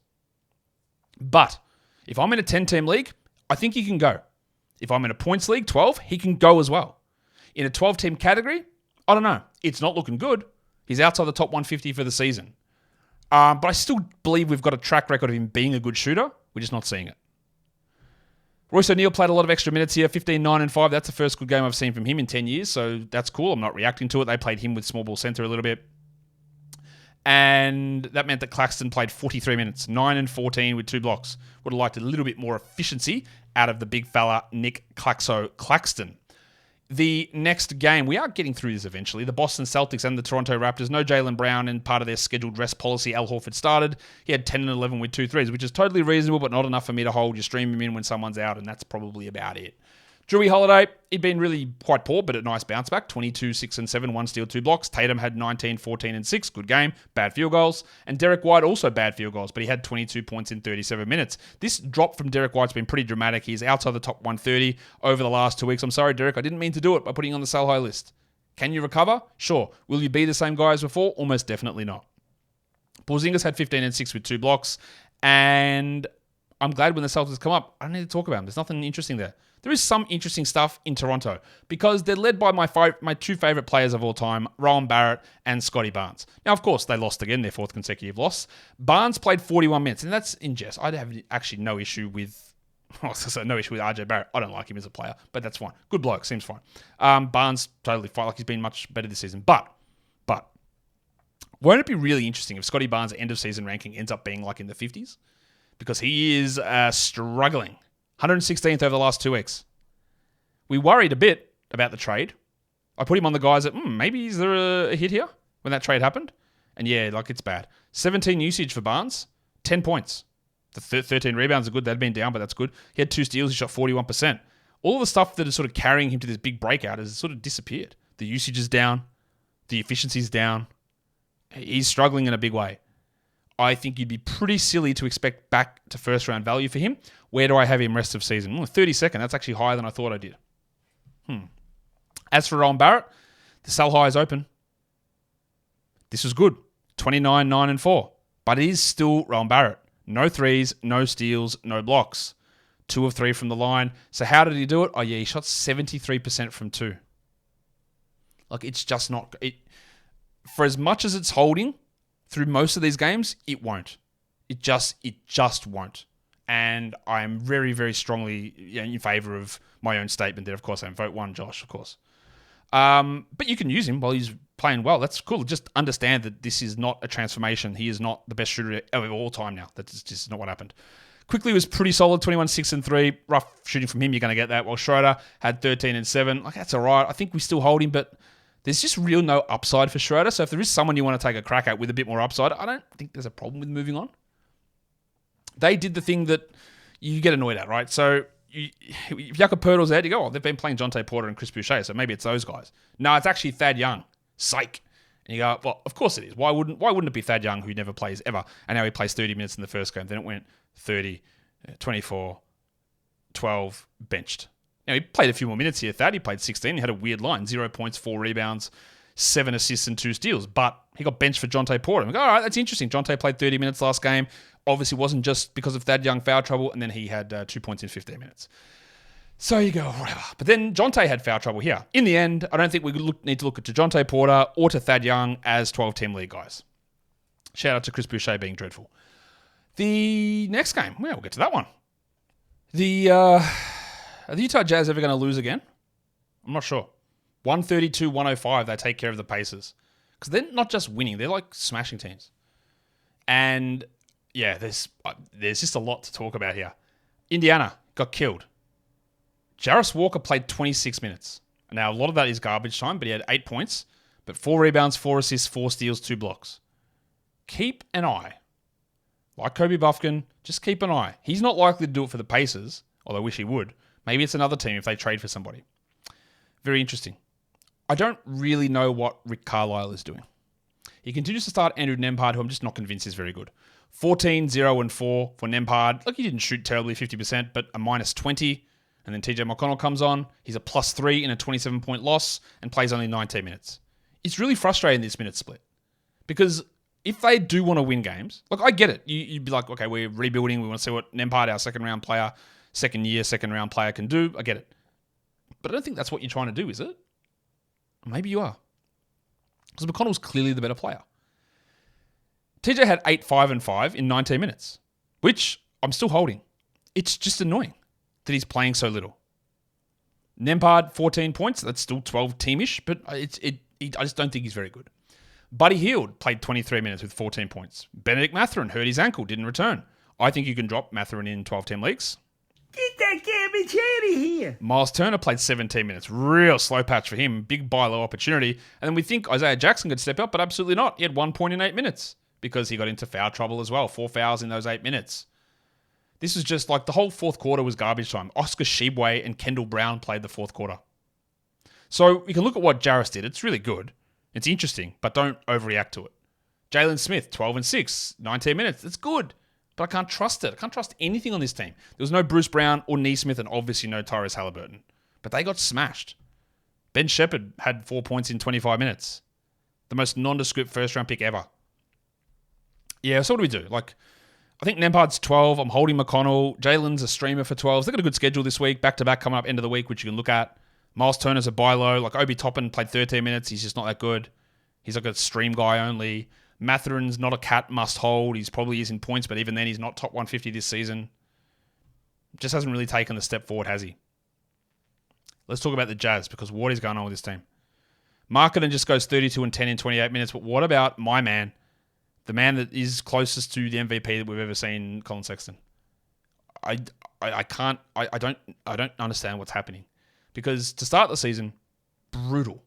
But if I'm in a 10-team league, I think he can go. If I'm in a points league, 12, he can go as well. In a 12-team category, I don't know. It's not looking good. He's outside the top 150 for the season. But I still believe we've got a track record of him being a good shooter. We're just not seeing it. Royce O'Neal played a lot of extra minutes here, 15, 9 and 5. That's the first good game I've seen from him in 10 years, so that's cool. I'm not reacting to it. They played him with small ball center a little bit. And that meant that Claxton played 43 minutes, 9 and 14 with 2 blocks. Would have liked a little bit more efficiency out of the big fella, Nick Claxton. The next game, we are getting through this eventually. The Boston Celtics and the Toronto Raptors. No Jaylen Brown, and part of their scheduled rest policy, Al Horford started. He had 10 and 11 with 2 threes, which is totally reasonable, but not enough for me to hold. You stream him in when someone's out, and that's probably about it. Drewy Holiday, he'd been really quite poor, but a nice bounce back. 22, 6 and 7, 1 steal, 2 blocks. Tatum had 19, 14 and 6. Good game. Bad field goals. And Derek White also bad field goals, but he had 22 points in 37 minutes. This drop from Derek White's been pretty dramatic. He's outside the top 130 over the last 2 weeks. I'm sorry, Derek. I didn't mean to do it by putting you on the sell high list. Can you recover? Sure. Will you be the same guy as before? Almost definitely not. Porzingis had 15 and 6 with 2 blocks. And I'm glad when the Celtics come up, I don't need to talk about them. There's nothing interesting there. There is some interesting stuff in Toronto because they're led by my 2 favorite players of all time, Rowan Barrett and Scotty Barnes. Now, of course, they lost again, their 4th consecutive loss. Barnes played 41 minutes, and that's in jest. I have actually no issue with RJ Barrett. I don't like him as a player, but that's fine. Good bloke, seems fine. Barnes, totally fine. Like he's been much better this season. But, won't it be really interesting if Scotty Barnes' end of season ranking ends up being like in the 50s? Because he is struggling. 116th over the last 2 weeks. We worried a bit about the trade. I put him on the guys that, maybe is there a hit here when that trade happened? And yeah, like it's bad. 17 usage for Barnes, 10 points. The 13 rebounds are good. They'd been down, but that's good. He had 2 steals. He shot 41%. All of the stuff that is sort of carrying him to this big breakout has sort of disappeared. The usage is down. The efficiency is down. He's struggling in a big way. I think you'd be pretty silly to expect back to first round value for him. Where do I have him rest of season? 32nd. That's actually higher than I thought I did. As for Rowan Barrett, the sell high is open. This was good. 29, 9 and 4. But it is still Rowan Barrett. No threes, no steals, no blocks. 2 of 3 from the line. So how did he do it? Oh, yeah, he shot 73% from 2. Like, it's just not... For as much as it's holding through most of these games, it won't. It just won't. And I'm very, very strongly in favor of my own statement there. Of course, I'm vote 1, Josh, of course. But you can use him while he's playing well. That's cool. Just understand that this is not a transformation. He is not the best shooter of all time now. That's just not what happened. Quickly was pretty solid, 21, 6, and 3. Rough shooting from him, you're going to get that. While Schroeder had 13 and 7. Like, that's all right. I think we still hold him, but there's just real no upside for Schroeder. So if there is someone you want to take a crack at with a bit more upside, I don't think there's a problem with moving on. They did the thing that you get annoyed at, right? So if Jakob Poeltl's out, you go, oh, they've been playing Jonte Porter and Chris Boucher, so maybe it's those guys. No, it's actually Thad Young. Psych. And you go, well, of course it is. Why wouldn't it be Thad Young, who never plays ever? And now he plays 30 minutes in the first game. Then it went 30, 24, 12, benched. Now, he played a few more minutes here, Thad. He played 16. He had a weird line, 0 points, 4 rebounds, 7 assists and 2 steals. But he got benched for Jonte Porter. We go, all right, that's interesting. Jonte played 30 minutes last game. Obviously wasn't just because of Thad Young foul trouble, and then he had 2 points in 15 minutes. So you go, whatever. But then Jonte had foul trouble here. In the end, I don't think we need to look at Jonte Porter or to Thad Young as 12-team league guys. Shout out to Chris Boucher being dreadful. The next game, well, we'll get to that one. Are the Utah Jazz ever going to lose again? I'm not sure. 132-105, they take care of the Pacers. Because they're not just winning, they're like smashing teams. And yeah, there's just a lot to talk about here. Indiana got killed. Jarris Walker played 26 minutes. Now, a lot of that is garbage time, but he had 8 points, but 4 rebounds, 4 assists, 4 steals, 2 blocks. Keep an eye. Like Kobe Bufkin, just keep an eye. He's not likely to do it for the Pacers, although I wish he would. Maybe it's another team if they trade for somebody. Very interesting. I don't really know what Rick Carlisle is doing. He continues to start Andrew Nembhard, who I'm just not convinced is very good. 14, 0, and 4 for Nembhard. Look, he didn't shoot terribly, 50%, but a minus 20. And then TJ McConnell comes on. He's a plus 3 in a 27-point loss and plays only 19 minutes. It's really frustrating, this minute split. Because if they do want to win games, look, I get it. You'd be like, okay, we're rebuilding. We want to see what Nembhard, our second-round player can do. I get it. But I don't think that's what you're trying to do, is it? Maybe you are. Because McConnell's clearly the better player. TJ had 8, 5, and 5 in 19 minutes, which I'm still holding. It's just annoying that he's playing so little. Nembhard, 14 points. That's still 12 teamish, but I just don't think he's very good. Buddy Hield played 23 minutes with 14 points. Benedict Mathurin hurt his ankle, didn't return. I think you can drop Mathurin in 12-team leagues. Get that garbage out of here. Miles Turner played 17 minutes. Real slow patch for him. Big buy low opportunity. And then we think Isaiah Jackson could step up, but absolutely not. He had 1 point in 8 minutes because he got into foul trouble as well. 4 fouls in those 8 minutes. This is just like the whole fourth quarter was garbage time. Oscar Tshiebwe and Kendall Brown played the fourth quarter. So we can look at what Jarris did. It's really good. It's interesting, but don't overreact to it. Jalen Smith, 12 and 6, 19 minutes. It's good, but I can't trust it. I can't trust anything on this team. There was no Bruce Brown or Neesmith and obviously no Tyrese Halliburton. But they got smashed. Ben Shepherd had 4 points in 25 minutes. The most nondescript first-round pick ever. Yeah, so what do we do? I think Nembhard's 12. I'm holding McConnell. Jalen's a streamer for 12. They've got a good schedule this week. Back-to-back coming up end of the week, which you can look at. Miles Turner's a buy low. Obi Toppin played 13 minutes. He's just not that good. He's like a stream guy only. Mathurin's not a cat must hold. He's probably is in points, but even then he's not top 150 this season. Just hasn't really taken the step forward, has he? Let's talk about the Jazz, because what is going on with this team? Markkanen just goes 32 and 10 in 28 minutes, but what about my man? The man that is closest to the MVP that we've ever seen, Colin Sexton. I don't understand what's happening. Because to start the season, brutal.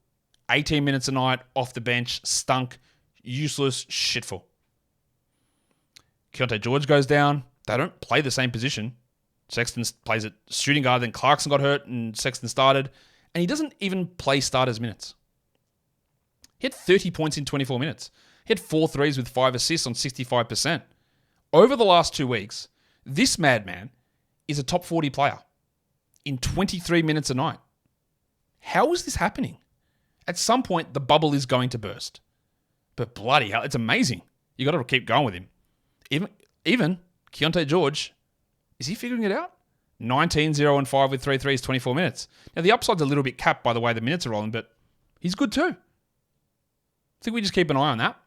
18 minutes a night, off the bench, stunk, useless, shitful. Keontae George goes down. They don't play the same position. Sexton plays at shooting guard, then Clarkson got hurt and Sexton started. And he doesn't even play starters minutes. He had 30 points in 24 minutes. He had 4 threes with 5 assists on 65%. Over the last 2 weeks, this madman is a top 40 player in 23 minutes a night. How is this happening? At some point, the bubble is going to burst. But bloody hell, it's amazing. You got to keep going with him. Even Keontae George, is he figuring it out? 19, 0, and 5 with 3 threes, 24 minutes. Now, the upside's a little bit capped by the way the minutes are rolling, but he's good too. I think we just keep an eye on that.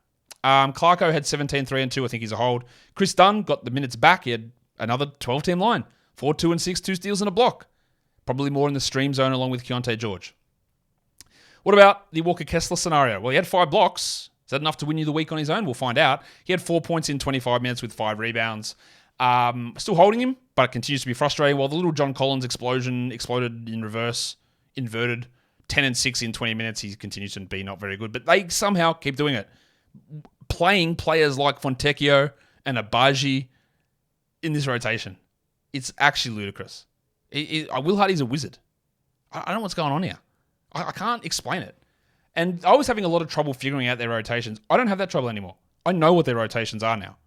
Clarko had 17, 3, and 2. I think he's a hold. Chris Dunn got the minutes back. He had another 12-team line. 4, 2, and 6, 2 steals and a block. Probably more in the stream zone along with Keontae George. What about the Walker Kessler scenario? Well, he had 5 blocks. Is that enough to win you the week on his own? We'll find out. He had 4 points in 25 minutes with 5 rebounds. Still holding him, but it continues to be frustrating. While the little John Collins exploded in reverse, inverted, 10 and 6 in 20 minutes, he continues to be not very good. But they somehow keep doing it. Playing players like Fontecchio and Abaji in this rotation. It's actually ludicrous. Will Hardy's a wizard. I don't know what's going on here. I can't explain it. And I was having a lot of trouble figuring out their rotations. I don't have that trouble anymore. I know what their rotations are now.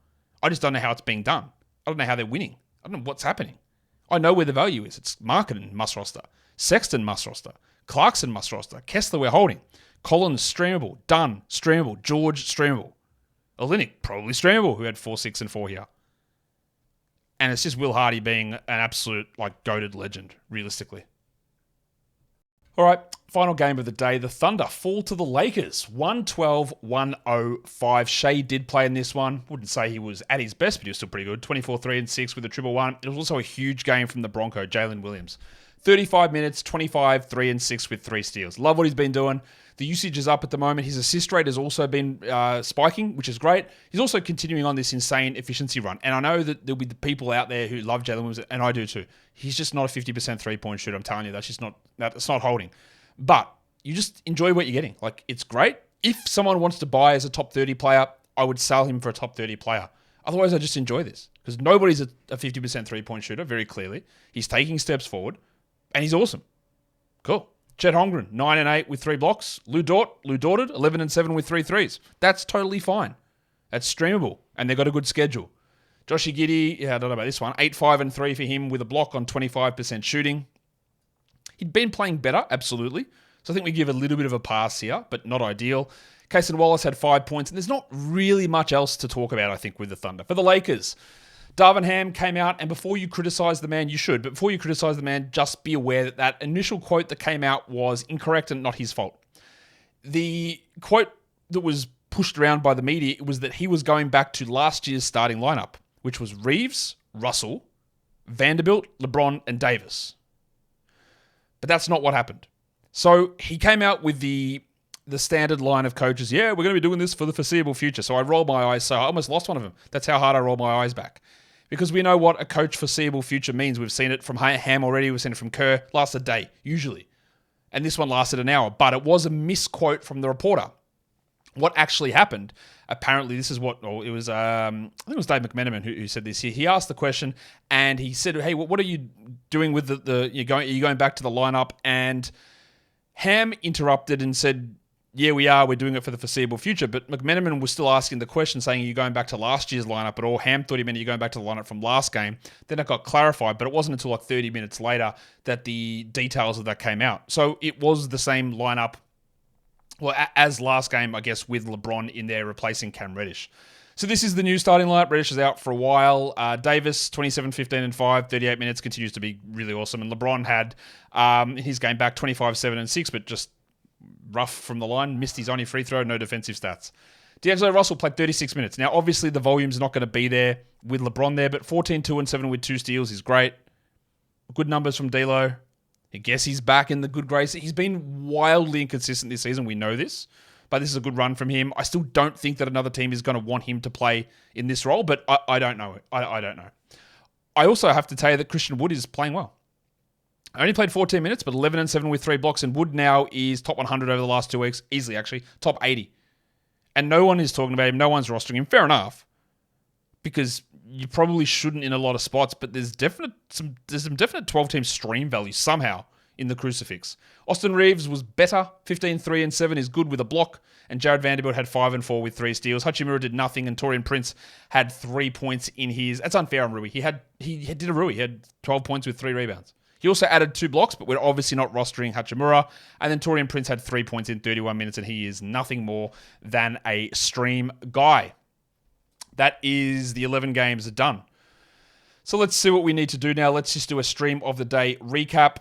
I just don't know how it's being done. I don't know how they're winning. I don't know what's happening. I know where the value is. It's Marketing, must roster. Sexton, must roster. Clarkson, must roster. Kessler, we're holding. Collins, streamable. Dunn, streamable. George, streamable. Olynyk, probably streamable, who had 4, 6, and 4 here. And it's just Will Hardy being an absolute, goated legend, realistically. All right, final game of the day. The Thunder fall to the Lakers. 112-105. Shea did play in this one. Wouldn't say he was at his best, but he was still pretty good. 24, 3, and 6 with a 1-1. It was also a huge game from the Bronco, Jalen Williams. 35 minutes, 25, 3, and 6 with 3 steals. Love what he's been doing. The usage is up at the moment. His assist rate has also been spiking, which is great. He's also continuing on this insane efficiency run. And I know that there'll be the people out there who love Jalen Williams, and I do too. He's just not a 50% three-point shooter. I'm telling you, that's not holding. But you just enjoy what you're getting. It's great. If someone wants to buy as a top 30 player, I would sell him for a top 30 player. Otherwise, I just enjoy this. Because nobody's a 50% three-point shooter, very clearly. He's taking steps forward, and he's awesome. Cool. Chet Holmgren, 9 and 8 with 3 blocks. Lou Dorted, 11 and 7 with 3 threes. That's totally fine. That's streamable, and they've got a good schedule. Joshie Giddey, I don't know about this one, 8, 5, and 3 for him with a block on 25% shooting. He'd been playing better, absolutely. So I think we give a little bit of a pass here, but not ideal. Cason Wallace had 5 points, and there's not really much else to talk about, I think, with the Thunder. For the Lakers, Darvin Ham came out, and before you criticize the man, you should, but before you criticize the man, just be aware that that initial quote that came out was incorrect and not his fault. The quote that was pushed around by the media was that he was going back to last year's starting lineup, which was Reeves, Russell, Vanderbilt, LeBron, and Davis. But that's not what happened. So he came out with the standard line of coaches, yeah, we're going to be doing this for the foreseeable future. So I rolled my eyes, so I almost lost one of them. That's how hard I rolled my eyes back. Because we know what a coach foreseeable future means. We've seen it from Ham already. We've seen it from Kerr. Lasts a day, usually. And this one lasted an hour. But it was a misquote from the reporter. What actually happened, apparently this is what, it was, I think it was Dave McMenamin who said this. He asked the question and he said, hey, what are you doing with are you going back to the lineup? And Ham interrupted and said, yeah, we're doing it for the foreseeable future. But McMenamin was still asking the question saying, are you going back to last year's lineup at all? Ham thought he meant you're going back to the lineup from last game. Then it got clarified, but it wasn't until 30 minutes later that the details of that came out. So it was the same lineup, well, as last game, I guess, with LeBron in there replacing Cam Reddish. So this is the new starting lineup. Reddish is out for a while. Davis, 27, 15, and 5, 38 minutes, continues to be really awesome. And LeBron had his game back 25, 7, and 6, but just rough from the line, missed his only free throw, no defensive stats. D'Angelo Russell played 36 minutes. Now, obviously, the volume's not going to be there with LeBron there, but 14, 2, and 7 with 2 steals is great. Good numbers from D'Lo. I guess he's back in the good grace. He's been wildly inconsistent this season. We know this, but this is a good run from him. I still don't think that another team is going to want him to play in this role, but I don't know. I don't know. I also have to tell you that Christian Wood is playing well. I only played 14 minutes, but 11 and 7 with 3 blocks, and Wood now is top 100 over the last 2 weeks. Easily, actually. Top 80. And no one is talking about him. No one's rostering him. Fair enough. Because you probably shouldn't in a lot of spots, but there's some definite 12-team stream value somehow in the crucifix. Austin Reeves was better. 15, 3, and 7 is good with a block. And Jared Vanderbilt had 5 and 4 with 3 steals. Hachimura did nothing, and Taurean Prince had 3 points in his... That's unfair on Rui. He did a Rui. He had 12 points with 3 rebounds. He also added 2 blocks, but we're obviously not rostering Hachimura. And then Taurean Prince had 3 points in 31 minutes, and he is nothing more than a stream guy. That is the 11 games done. So let's see what we need to do now. Let's just do a stream of the day recap.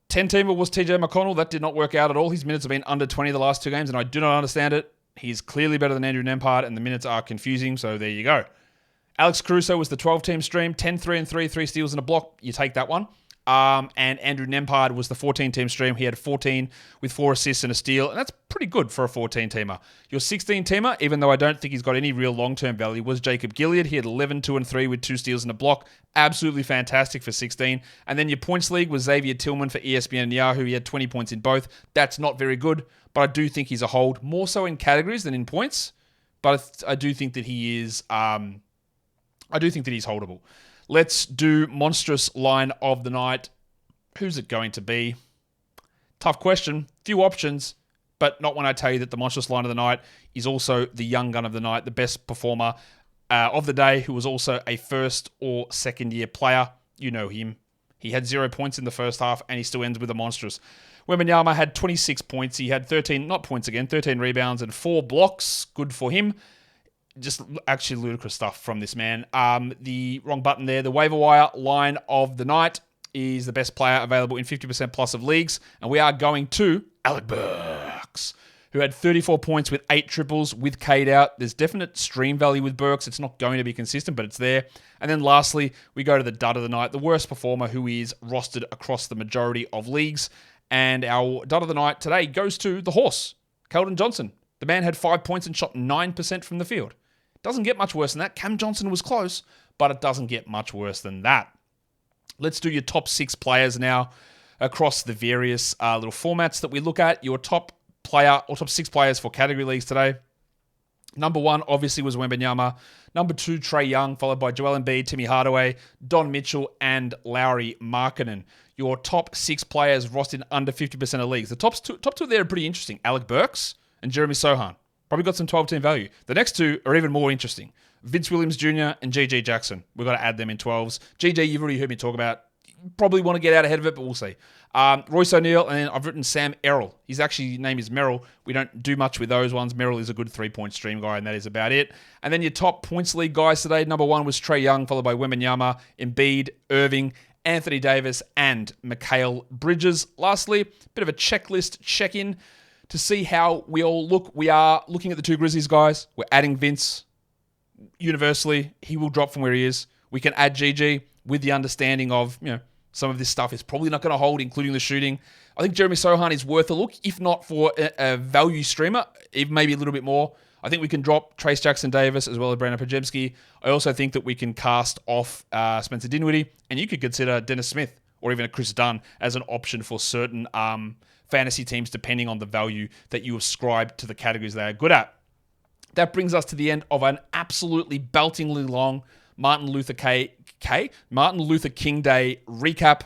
10-teamer was TJ McConnell. That did not work out at all. His minutes have been under 20 the last 2 games, and I do not understand it. He's clearly better than Andrew Nembhard, and the minutes are confusing, so there you go. Alex Caruso was the 12-team stream, 10-3-3, 3 steals and a block. You take that one. And Andrew Nembhard was the 14-team stream. He had 14 with 4 assists and a steal, and that's pretty good for a 14-teamer. Your 16-teamer, even though I don't think he's got any real long-term value, was Jacob Gilead. He had 11, 2 and 3 with 2 steals and a block. Absolutely fantastic for 16. And then your points league was Xavier Tillman for ESPN and Yahoo. He had 20 points in both. That's not very good, but I do think he's a hold, more so in categories than in points. But I do think that he is. I do think that he's holdable. Let's do monstrous line of the night. Who's it going to be? Tough question. Few options, but not when I tell you that the monstrous line of the night is also the young gun of the night, the best performer of the day, who was also a first or second year player. You know him. He had 0 points in the first half, and he still ends with a monstrous. Wembanyama had 26 points. He had 13 rebounds and 4 blocks. Good for him. Just actually ludicrous stuff from this man. The wrong button there. The waiver wire line of the night is the best player available in 50% plus of leagues. And we are going to Alec Burks, who had 34 points with 8 triples with Cade out. There's definite stream value with Burks. It's not going to be consistent, but it's there. And then lastly, we go to the dud of the night, the worst performer who is rostered across the majority of leagues. And our dud of the night today goes to the horse, Keldon Johnson. The man had 5 points and shot 9% from the field. Doesn't get much worse than that. Cam Johnson was close, but it doesn't get much worse than that. Let's do your top 6 players now across the various little formats that we look at. Your top player or top 6 players for category leagues today. Number 1, obviously, was Wembanyama. Number 2, Trae Young, followed by Joel Embiid, Timmy Hardaway, Don Mitchell, and Lauri Markkanen. Your top 6 players rostered under 50% of leagues. The top two there are pretty interesting. Alec Burks and Jeremy Sohan. Probably got some 12-team value. The next 2 are even more interesting. Vince Williams Jr. and GG Jackson. We've got to add them in 12s. GG, you've already heard me talk about. You probably want to get out ahead of it, but we'll see. Royce O'Neal, and then I've written Sam Errol. His name is Merrill. We don't do much with those ones. Merrill is a good 3-point stream guy, and that is about it. And then your top points league guys today. Number 1 was Trae Young, followed by Wembanyama, Embiid, Irving, Anthony Davis, and Mikal Bridges. Lastly, bit of a checklist check-in to see how we all look. We are looking at the 2 Grizzlies guys. We're adding Vince. Universally, he will drop from where he is. We can add GG with the understanding of, some of this stuff is probably not going to hold, including the shooting. I think Jeremy Sohan is worth a look, if not for a value streamer, even maybe a little bit more. I think we can drop Trace Jackson Davis as well as Brandon Pajemski. I also think that we can cast off Spencer Dinwiddie, and you could consider Dennis Smith or even a Chris Dunn as an option for certain fantasy teams, depending on the value that you ascribe to the categories they are good at. That brings us to the end of an absolutely beltingly long Martin Luther King Day recap.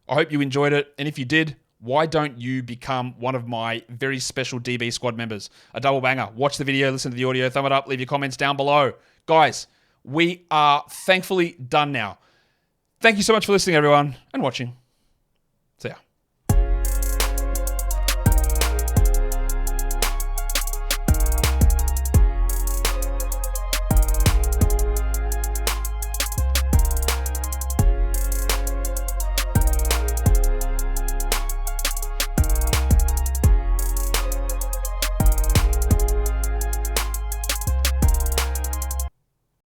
I hope you enjoyed it. And if you did, why don't you become one of my very special DB squad members? A double banger. Watch the video, listen to the audio, thumb it up, leave your comments down below. Guys, we are thankfully done now. Thank you so much for listening, everyone, and watching. See ya.